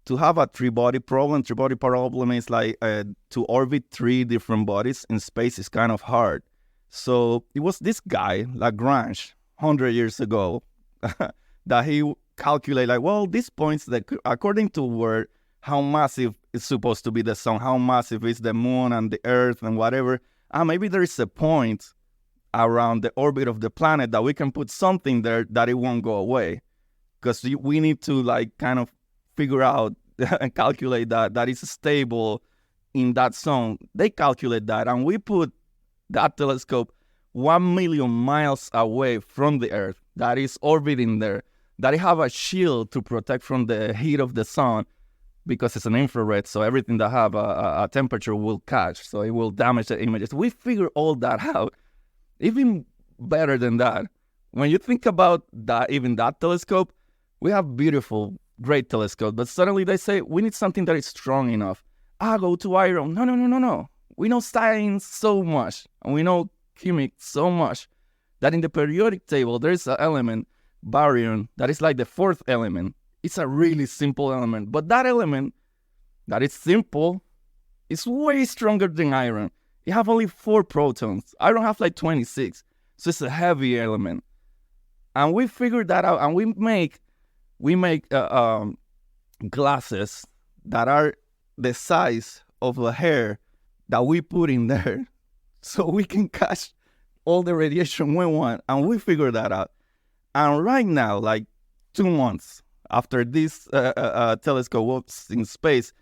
to have a three-body problem. Three-body problem is like to orbit 3 different bodies in space is kind of hard. So it was this guy, Lagrange, 100 years ago, that he calculated like, well, these points that according to how massive is supposed to be the sun, how massive is the moon and the earth and whatever. Maybe there is a point around the orbit of the planet that we can put something there that it won't go away. Because we need to like kind of figure out and calculate that is stable in that zone. They calculate that, and we put that telescope 1 million miles away from the earth that is orbiting there, that it have a shield to protect from the heat of the sun because it's an infrared, so everything that have a temperature will catch, so it will damage the images. We figure all that out. Even better than that, when you think about that, even that telescope, we have beautiful, great telescope, but suddenly they say, we need something that is strong enough. Go to iron. No. We know science so much, and we know chemics so much, that in the periodic table, there is an element, baryon, that is like the 4th element. It's a really simple element, but that element, that is simple, is way stronger than iron. It have only 4 protons. Iron have like 26, so it's a heavy element. And we figured that out, and we make glasses that are the size of a hair that we put in there so we can catch all the radiation we want. And we figured that out. And right now, like 2 months after this telescope was in space,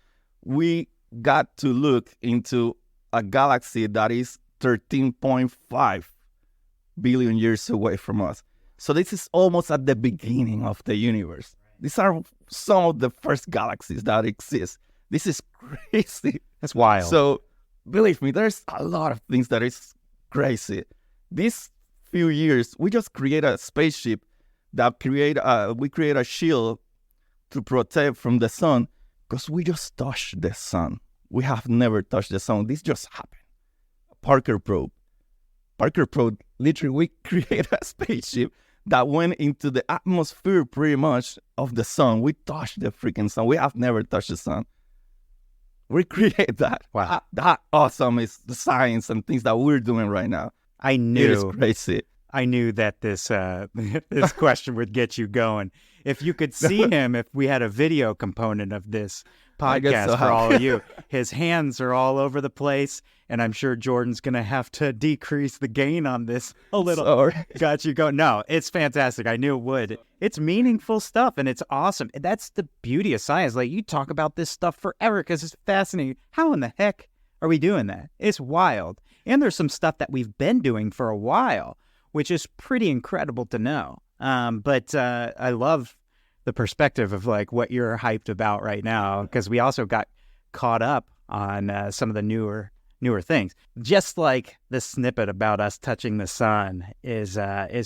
we got to look into a galaxy that is 13.5 billion years away from us. So this is almost at the beginning of the universe. These are some of the first galaxies that exist. This is crazy. That's wild. So believe me, there's a lot of things that is crazy. These few years, we just create a spaceship that we create a shield to protect from the sun because we just touched the sun. We have never touched the sun. This just happened. Parker probe, literally, we create a spaceship that went into the atmosphere pretty much of the sun. We touched the freaking sun. We have never touched the sun. We create that. Wow. That awesome is the science and things that we're doing right now. I knew. It is crazy. I knew that this this question would get you going. If you could see him, if we had a video component of this podcast for all of you, his hands are all over the place, and I'm sure Jordan's going to have to decrease the gain on this a little. Sorry. Got you going. No, it's fantastic. I knew it would. It's meaningful stuff, and it's awesome. That's the beauty of science. Like, you talk about this stuff forever because it's fascinating. How in the heck are we doing that? It's wild. And there's some stuff that we've been doing for a while, which is pretty incredible to know. But I love the perspective of like what you're hyped about right now, because we also got caught up on some of the newer things. Just like the snippet about us touching the sun is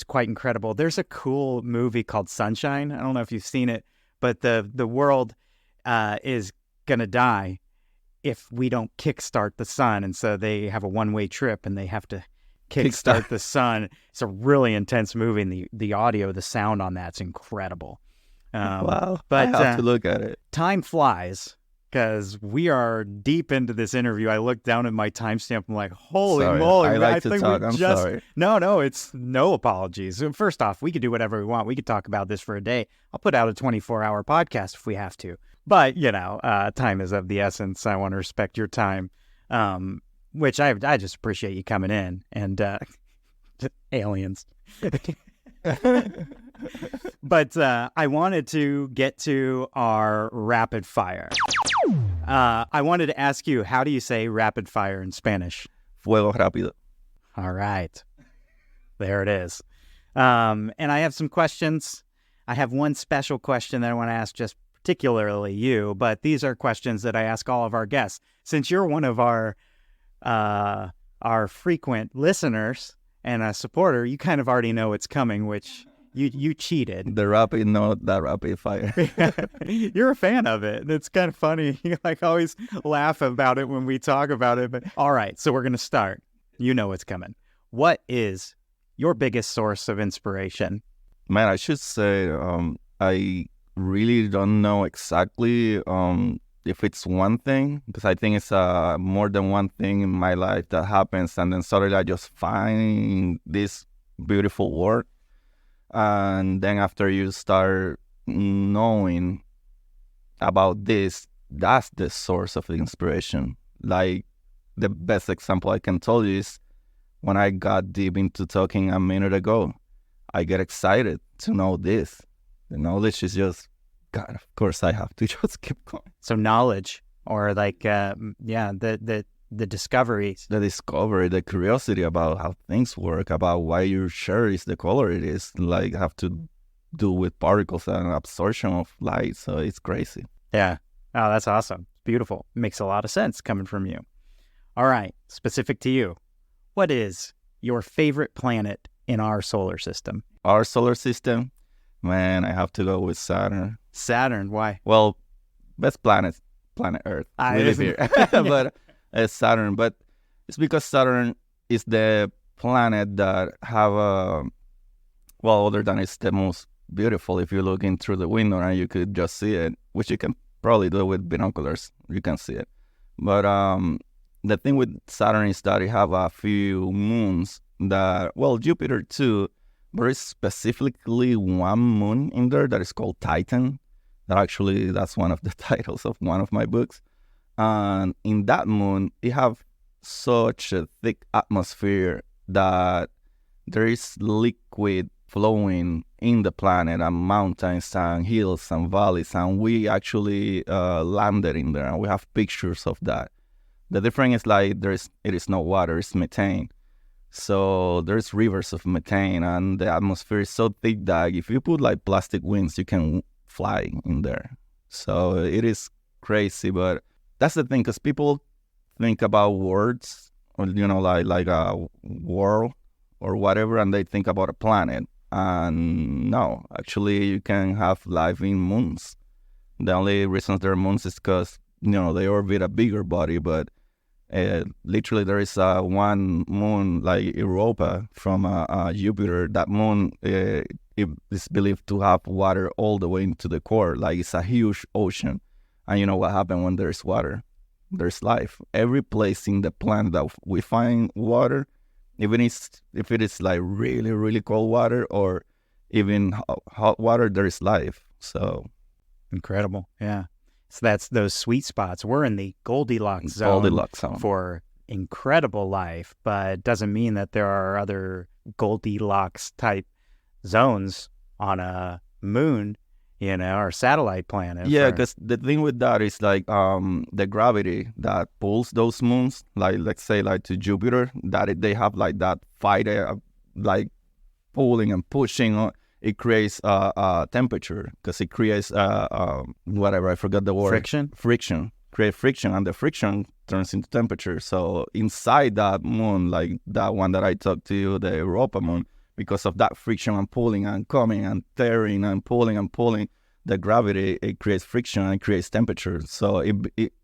quite incredible. There's a cool movie called Sunshine. I don't know if you've seen it, but the world is gonna die if we don't kickstart the sun, and so they have a one-way trip and they have to kickstart the sun. It's a really intense movie, and the audio, the sound on that's incredible. Wow, but I have to look at it. Time flies because we are deep into this interview. I looked down at my timestamp. I'm like, holy moly! I like to talk. I'm sorry. No, it's no apologies. First off, we could do whatever we want. We could talk about this for a day. I'll put out a 24-hour podcast if we have to. But time is of the essence. I want to respect your time, which I just appreciate you coming in and aliens. But I wanted to get to our rapid fire. I wanted to ask you, how do you say rapid fire in Spanish? Fuego rápido. All right. There it is. And I have some questions. I have one special question that I want to ask just particularly you, but these are questions that I ask all of our guests. Since you're one of our frequent listeners and a supporter, you kind of already know what's coming, which you cheated. The rapid, not that rapid fire. You're a fan of it. It's kind of funny. You always laugh about it when we talk about it. But all right, so we're going to start. You know what's coming. What is your biggest source of inspiration? Man, I should say I really don't know exactly if it's one thing, because I think it's more than one thing in my life that happens, and then suddenly I just find this beautiful work. And then after you start knowing about this, that's the source of the inspiration. Like, the best example I can tell you is when I got deep into talking a minute ago, I get excited to know this. The knowledge is just, God, of course I have to just keep going. So knowledge, or like, the discoveries. The discovery, the curiosity about how things work, about why your shirt is the color it is, like, have to do with particles and absorption of light. So it's crazy. Yeah. Oh, that's awesome. It's beautiful. Makes a lot of sense coming from you. All right. Specific to you. What is your favorite planet in our solar system? Our solar system? Man, I have to go with Saturn. Saturn, why? Well, best planet Earth. We live here. But it's Saturn. But it's because Saturn is the planet that have other than it's the most beautiful. If you look in through the window and you could just see it, which you can probably do with binoculars, you can see it. But the thing with Saturn is that it have a few moons that, well, Jupiter too, but it's specifically one moon in there that is called Titan. That's one of the titles of one of my books. And in that moon, it have such a thick atmosphere that there is liquid flowing in the planet, and mountains and hills and valleys, and we actually landed in there, and we have pictures of that. The difference is like it is no water, it's methane. So there's rivers of methane, and the atmosphere is so thick that if you put like plastic wings, you can fly in there. So it is crazy, but that's the thing, because people think about words, or like a world or whatever, and they think about a planet. And no, actually, you can have life in moons. The only reason there are moons is because they orbit a bigger body, but literally there is one moon like Europa from Jupiter. That moon it is believed to have water all the way into the core. Like, it's a huge ocean, and you know what happens when there's water? There's life. Every place in the planet that we find water, even if it is like really, really cold water or even hot water, there is life. So incredible. Yeah. So that's those sweet spots. We're in the Goldilocks zone for incredible life, but it doesn't mean that there are other Goldilocks type zones on a moon, or satellite planet. Yeah, because the thing with that is like the gravity that pulls those moons, like let's say like to Jupiter, that they have like that fight, like pulling and pushing. It creates temperature, because it creates whatever, I forgot the word. Friction. Create friction, and the friction turns into temperature. So inside that moon, like that one that I talked to you, the Europa moon, because of that friction and pulling and coming and tearing and pulling, the gravity, it creates friction and it creates temperature. So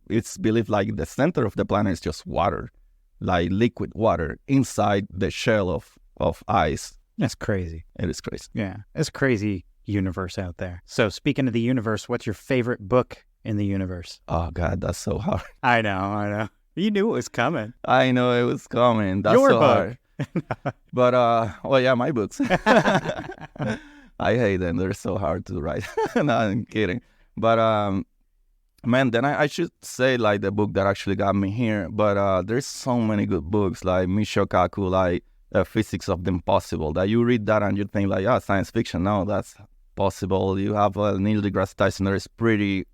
it's believed like the center of the planet is just water, like liquid water inside the shell of ice. That's crazy. It is crazy. Yeah, it's a crazy universe out there. So speaking of the universe, what's your favorite book in the universe? Oh, God, that's so hard. I know. You knew it was coming. I know it was coming. That's your so book. Hard. But, yeah, my books. I hate them. They're so hard to write. No, I'm kidding. But, man, then I should say, like, the book that actually got me here. But there's so many good books, like Michio Kaku, like, Physics of the Impossible, that you read that and you think like, science fiction. No, that's possible. You have Neil deGrasse Tyson. There is pretty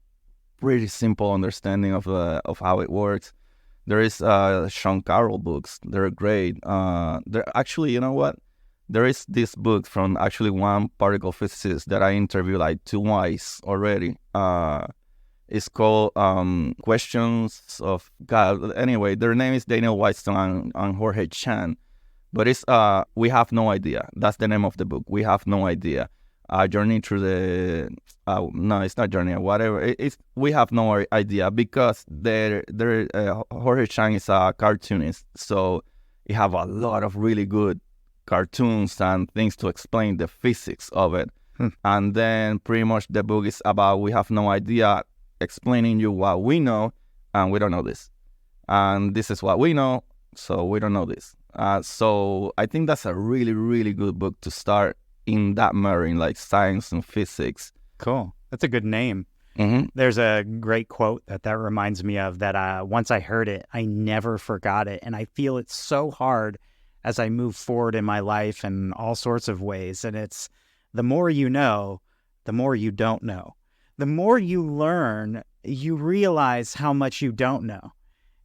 simple understanding of how it works. There is Sean Carroll books. They're great. There actually, you know what? There is this book from actually one particle physicist that I interviewed like twice already. It's called Questions of God. Anyway, their name is Daniel Whitestone and Jorge Chan. But it's We Have No Idea. That's the name of the book. We Have No Idea. Journey through the no, it's not journey. Whatever. We have no idea, because Jorge Chang is a cartoonist, so he have a lot of really good cartoons and things to explain the physics of it. And then pretty much the book is about we have no idea, explaining you what we know, and we don't know this, and this is what we know, so we don't know this. So I think that's a really, really good book to start in that matter, in like science and physics. Cool. That's a good name. Mm-hmm. There's a great quote that reminds me of that once I heard it, I never forgot it. And I feel it so hard as I move forward in my life in all sorts of ways. And it's, the more you know, the more you don't know. The more you learn, you realize how much you don't know.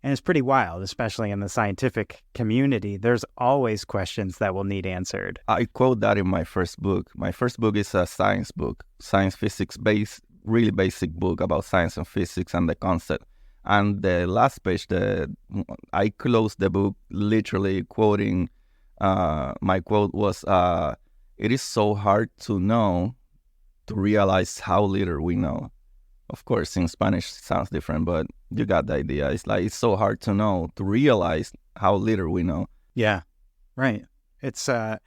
And it's pretty wild, especially in the scientific community. There's always questions that will need answered. I quote that in my first book. My first book is a science book, science physics based, really basic book about science and physics and the concept. And the last page, I closed the book literally quoting, my quote was, it is so hard to know to realize how little we know. Of course, in Spanish it sounds different, but you got the idea. It's like, it's so hard to know, to realize how little we know. Yeah, right. It's, but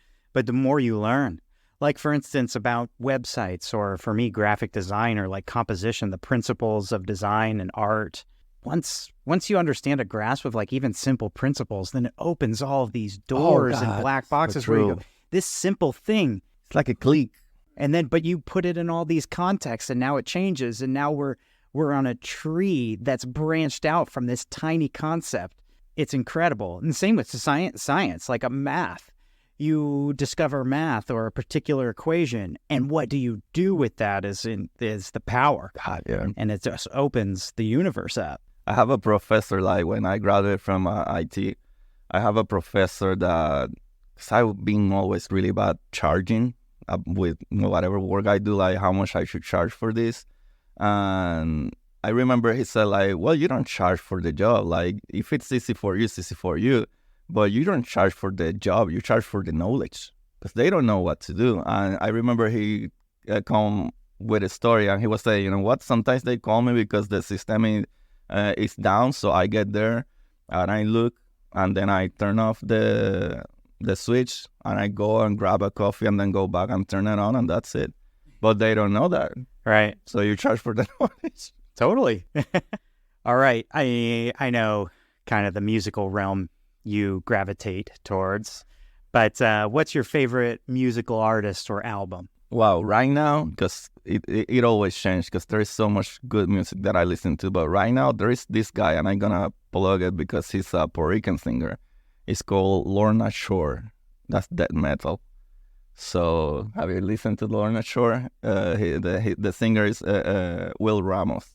the more you learn, like for instance, about websites, or for me, graphic design, or like composition, the principles of design and art. Once you understand a grasp of like even simple principles, then it opens all of these doors and black boxes where you go, this simple thing. It's like a click. And then, but you put it in all these contexts, and now it changes, and now we're on a tree that's branched out from this tiny concept. It's incredible. And same with science, like a math. you discover math or a particular equation, and what do you do with that is the power. God, yeah. And it just opens the universe up. I have a professor, like when I graduated from IT, I have a professor that, because I've been always really bad charging with whatever work I do, like how much I should charge for this. And I remember he said, like, well, you don't charge for the job. Like, if it's easy for you, it's easy for you. But you don't charge for the job. You charge for the knowledge because they don't know what to do. And I remember he come with a story and he was saying, you know what? Sometimes they call me because the system is down. So I get there and I look and then I turn off the switch and I go and grab a coffee and then go back and turn it on and that's it. But they don't know that. Right. So you charge for the knowledge. Totally. All right. I know kind of the musical realm you gravitate towards, but what's your favorite musical artist or album? Wow, right now, because it always changes, because there is so much good music that I listen to, but right now there is this guy, and I'm gonna plug it because he's a Puerto Rican singer. It's called Lorna Shore. That's death metal. So have you listened to Lorna Shore? The singer is Will Ramos,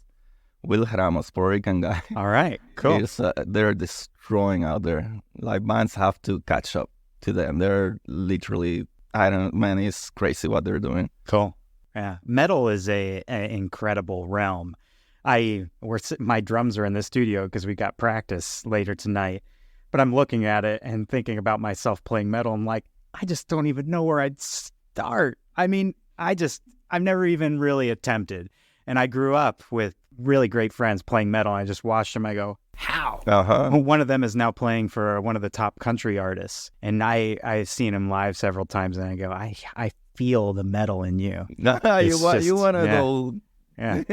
Puerto Rican guy. All right, cool. They're destroying out there. Like, bands have to catch up to them. They're literally, I don't know, man, it's crazy what they're doing. Cool. Yeah, metal is a incredible realm. My drums are in the studio because we got practice later tonight, but I'm looking at it and thinking about myself playing metal. I'm like, I just don't even know where I'd start. I mean, I've never even really attempted. And I grew up with really great friends playing metal. I just watched them. I go, how? Uh-huh. One of them is now playing for one of the top country artists. And I've seen him live several times. And I go, I feel the metal in you. you want to go. Yeah.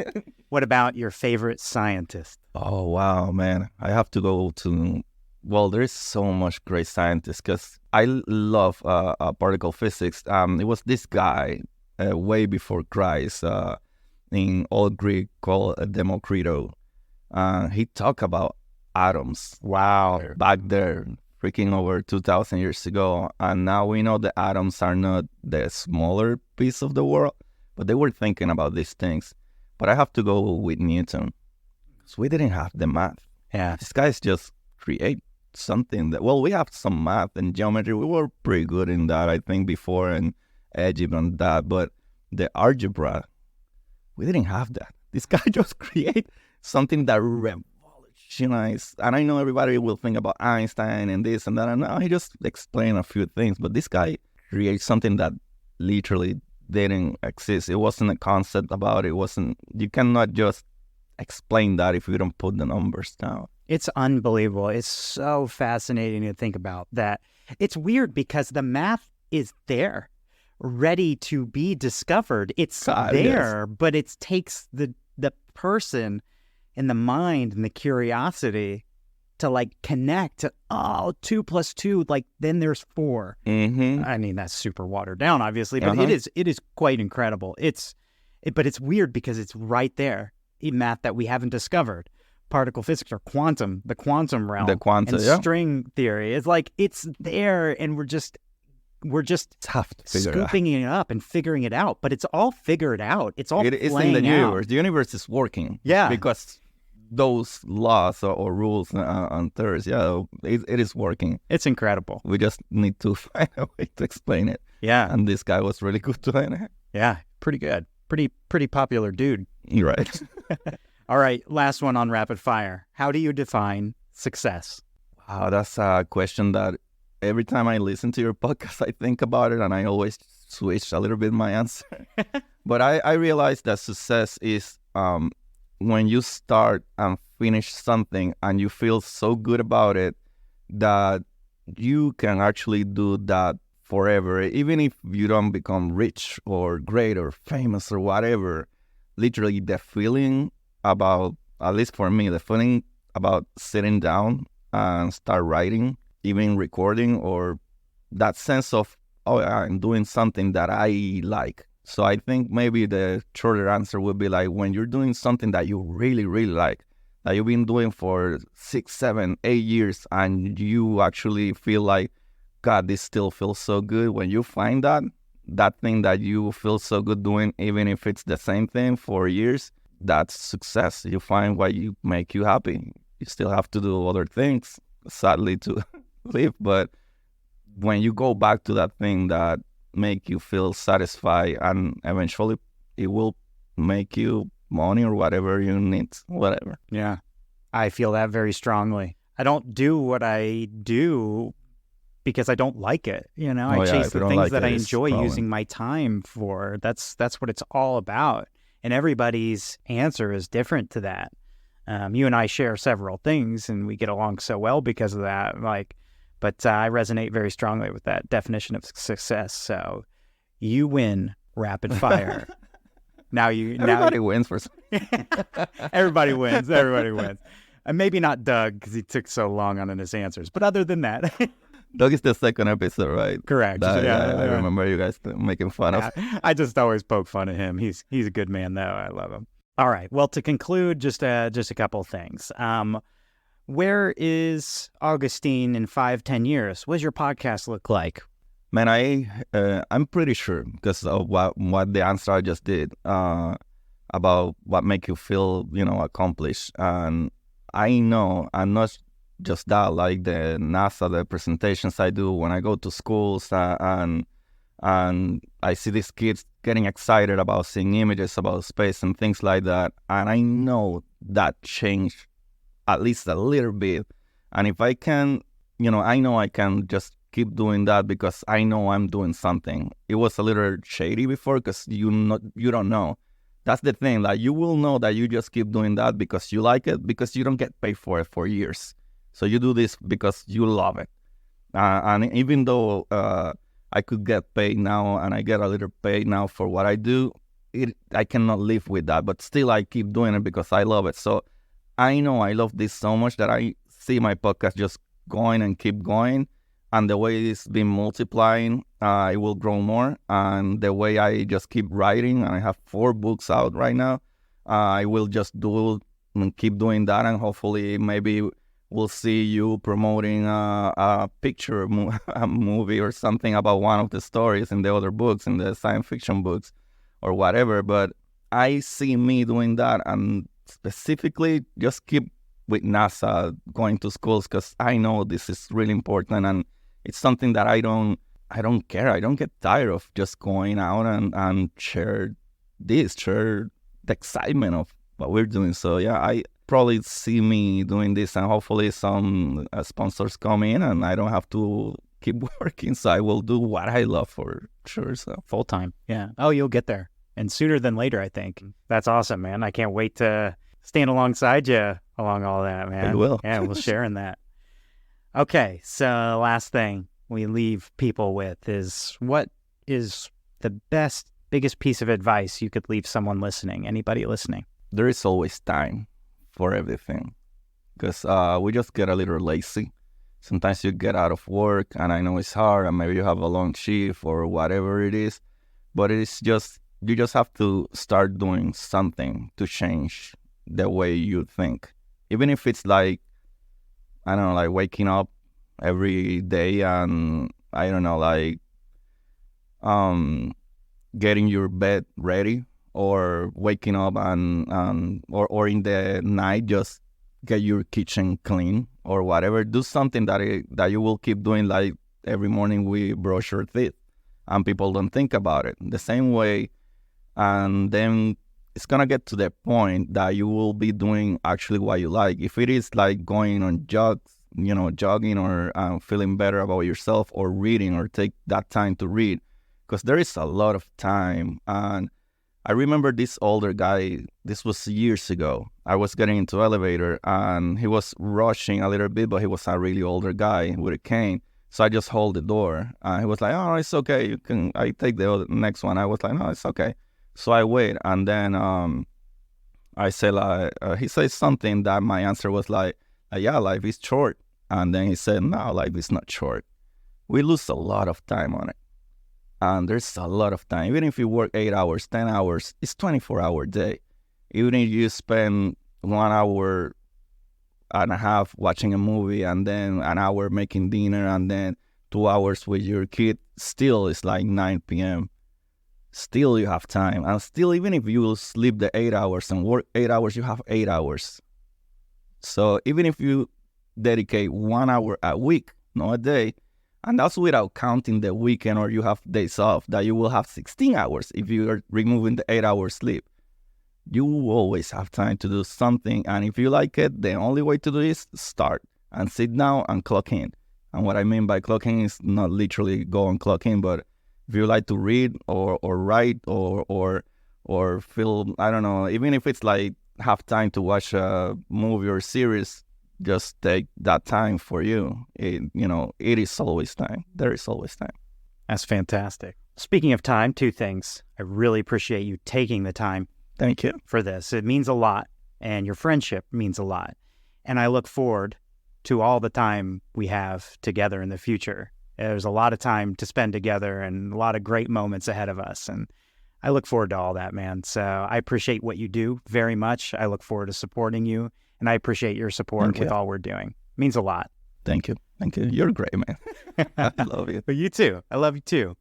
What about your favorite scientist? Oh, wow, man. I have to go to, well, there is so much great scientists because I love particle physics. It was this guy way before Christ in Old Greek called Democrito. He talked about atoms. Wow. Back there, freaking over 2,000 years ago. And now we know the atoms are not the smaller piece of the world, but they were thinking about these things. But I have to go with Newton because we didn't have the math. Yeah. These guys just create something that, well, we have some math and geometry. We were pretty good in that, I think, before in Egypt and that. But the algebra, we didn't have that. This guy just create something that revolutionized. And I know everybody will think about Einstein and this and that. And now he just explained a few things. But this guy creates something that literally didn't exist. It wasn't a concept about it. It wasn't. You cannot just explain that if you don't put the numbers down. It's unbelievable. It's so fascinating to think about that. It's weird because the math is there, ready to be discovered. It's there, yes. But it takes the person and the mind and the curiosity to like connect to, 2 + 2, like then there's 4. Mm-hmm. I mean, that's super watered down, obviously, but it is quite incredible. But it's weird because it's right there in math that we haven't discovered. Particle physics or the quantum realm, and string theory. It's like it's there, and we're just scooping it up and figuring it out. But it's all figured out. It's all it's in the universe. The universe is working. Yeah, because those laws or rules on Earth, it is working. It's incredible. We just need to find a way to explain it. Yeah, and this guy was really good to it. Yeah, pretty good. Pretty popular dude. You're right. All right, last one on rapid fire. How do you define success? Wow, that's a question that every time I listen to your podcast, I think about it, and I always switch a little bit my answer. But I realize that success is when you start and finish something and you feel so good about it that you can actually do that forever. Even if you don't become rich or great or famous or whatever, literally the feeling about, at least for me, the feeling about sitting down and start writing, even recording, or that sense of, I'm doing something that I like. So I think maybe the shorter answer would be like when you're doing something that you really, really like, that you've been doing for 6, 7, 8 years, and you actually feel like, God, this still feels so good. When you find that thing that you feel so good doing, even if it's the same thing for years, that's success. You find what you make you happy. You still have to do other things, sadly, to live. But when you go back to that thing that make you feel satisfied, and eventually it will make you money or whatever you need, whatever. Yeah, I feel that very strongly. I don't do what I do because I don't like it. I chase the things that I enjoy using my time for. That's what it's all about. And everybody's answer is different to that. You and I share several things, and we get along so well because of that. But I resonate very strongly with that definition of success. So you win rapid fire. Everybody wins for Everybody wins. Everybody wins. And maybe not Doug because he took so long on his answers. But other than that, Doug is the second episode, right? Correct. I remember you guys making fun of. I just always poke fun at him. He's a good man, though. I love him. All right. Well, to conclude, just a couple of things. Where is Agustin in 5-10 years? What does your podcast look like? Man, I'm pretty sure because of what the answer I just did about what make you feel, accomplished. And I know I'm not just that, like the NASA, the presentations I do when I go to schools and I see these kids getting excited about seeing images about space and things like that. And I know that changed at least a little bit. And if I can, I know I can just keep doing that because I know I'm doing something. It was a little shady before because you don't know. That's the thing. Like you will know that you just keep doing that because you like it, because you don't get paid for it for years. So you do this because you love it. And even though I could get paid now and I get a little paid now for what I do, I cannot live with that. But still I keep doing it because I love it. So I know I love this so much that I see my podcast just going and keep going. And the way it's been multiplying, it will grow more. And the way I just keep writing, and I have 4 books out right now, I will just do and keep doing that. And hopefully maybe we'll see you promoting a picture, a movie or something about one of the stories in the other books, in the science fiction books or whatever. But I see me doing that and specifically just keep with NASA, going to schools, because I know this is really important and it's something that I don't care. I don't get tired of just going out and share the excitement of what we're doing. So yeah, I probably see me doing this, and hopefully some sponsors come in and I don't have to keep working. So I will do what I love for sure. So full time. Yeah. Oh, you'll get there, and sooner than later, I think. That's awesome, man. I can't wait to stand alongside you along all that, man. I will. Yeah, we'll share in that. Okay, so last thing we leave people with is, what is the biggest piece of advice you could leave someone listening, anybody listening? There is always time for everything, because we just get a little lazy. Sometimes you get out of work, and I know it's hard, and maybe you have a long shift or whatever it is, but it's just, you just have to start doing something to change the way you think. Even if it's like, I don't know, like waking up every day and, I don't know, like getting your bed ready, or waking up and or in the night just get your kitchen clean or whatever. Do something that you will keep doing, like every morning we brush your teeth and people don't think about it the same way. And then it's going to get to the point that you will be doing actually what you like. If it is like going on jogging or feeling better about yourself, or reading, or take that time to read, because there is a lot of time. And I remember this older guy, this was years ago. I was getting into elevator and he was rushing a little bit, but he was a really older guy with a cane. So I just hold the door. He was like, "Oh, it's okay. You can." I take the next one. I was like, "No, it's okay." So I wait, and then I say like, he says something that my answer was like, "Yeah, life is short." And then he said, "No, life is not short. We lose a lot of time on it, and there's a lot of time. Even if you work 8 hours, 10 hours, it's 24-hour day. Even if you spend 1 hour and a half watching a movie, and then an hour making dinner, and then 2 hours with your kid, still it's like 9 p.m. Still you have time. And still, even if you sleep the 8 hours and work 8 hours, you have 8 hours. So even if you dedicate 1 hour a week, not a day, and that's without counting the weekend or you have days off, that you will have 16 hours if you are removing the 8 hours sleep. You will always have time to do something. And if you like it, the only way to do is start and sit down and clock in. And what I mean by clock in is not literally go and clock in, but if you like to read or write or film, I don't know, even if it's like have time to watch a movie or series, just take that time for you. It is always time. There is always time. That's fantastic. Speaking of time, 2 things. I really appreciate you taking the time. Thank you. For this. It means a lot, and your friendship means a lot. And I look forward to all the time we have together in the future. There's a lot of time to spend together and a lot of great moments ahead of us. And I look forward to all that, man. So I appreciate what you do very much. I look forward to supporting you, and I appreciate your support with all we're doing. It means a lot. Thank you. Thank you. You're great, man. I love you. But you too. I love you too.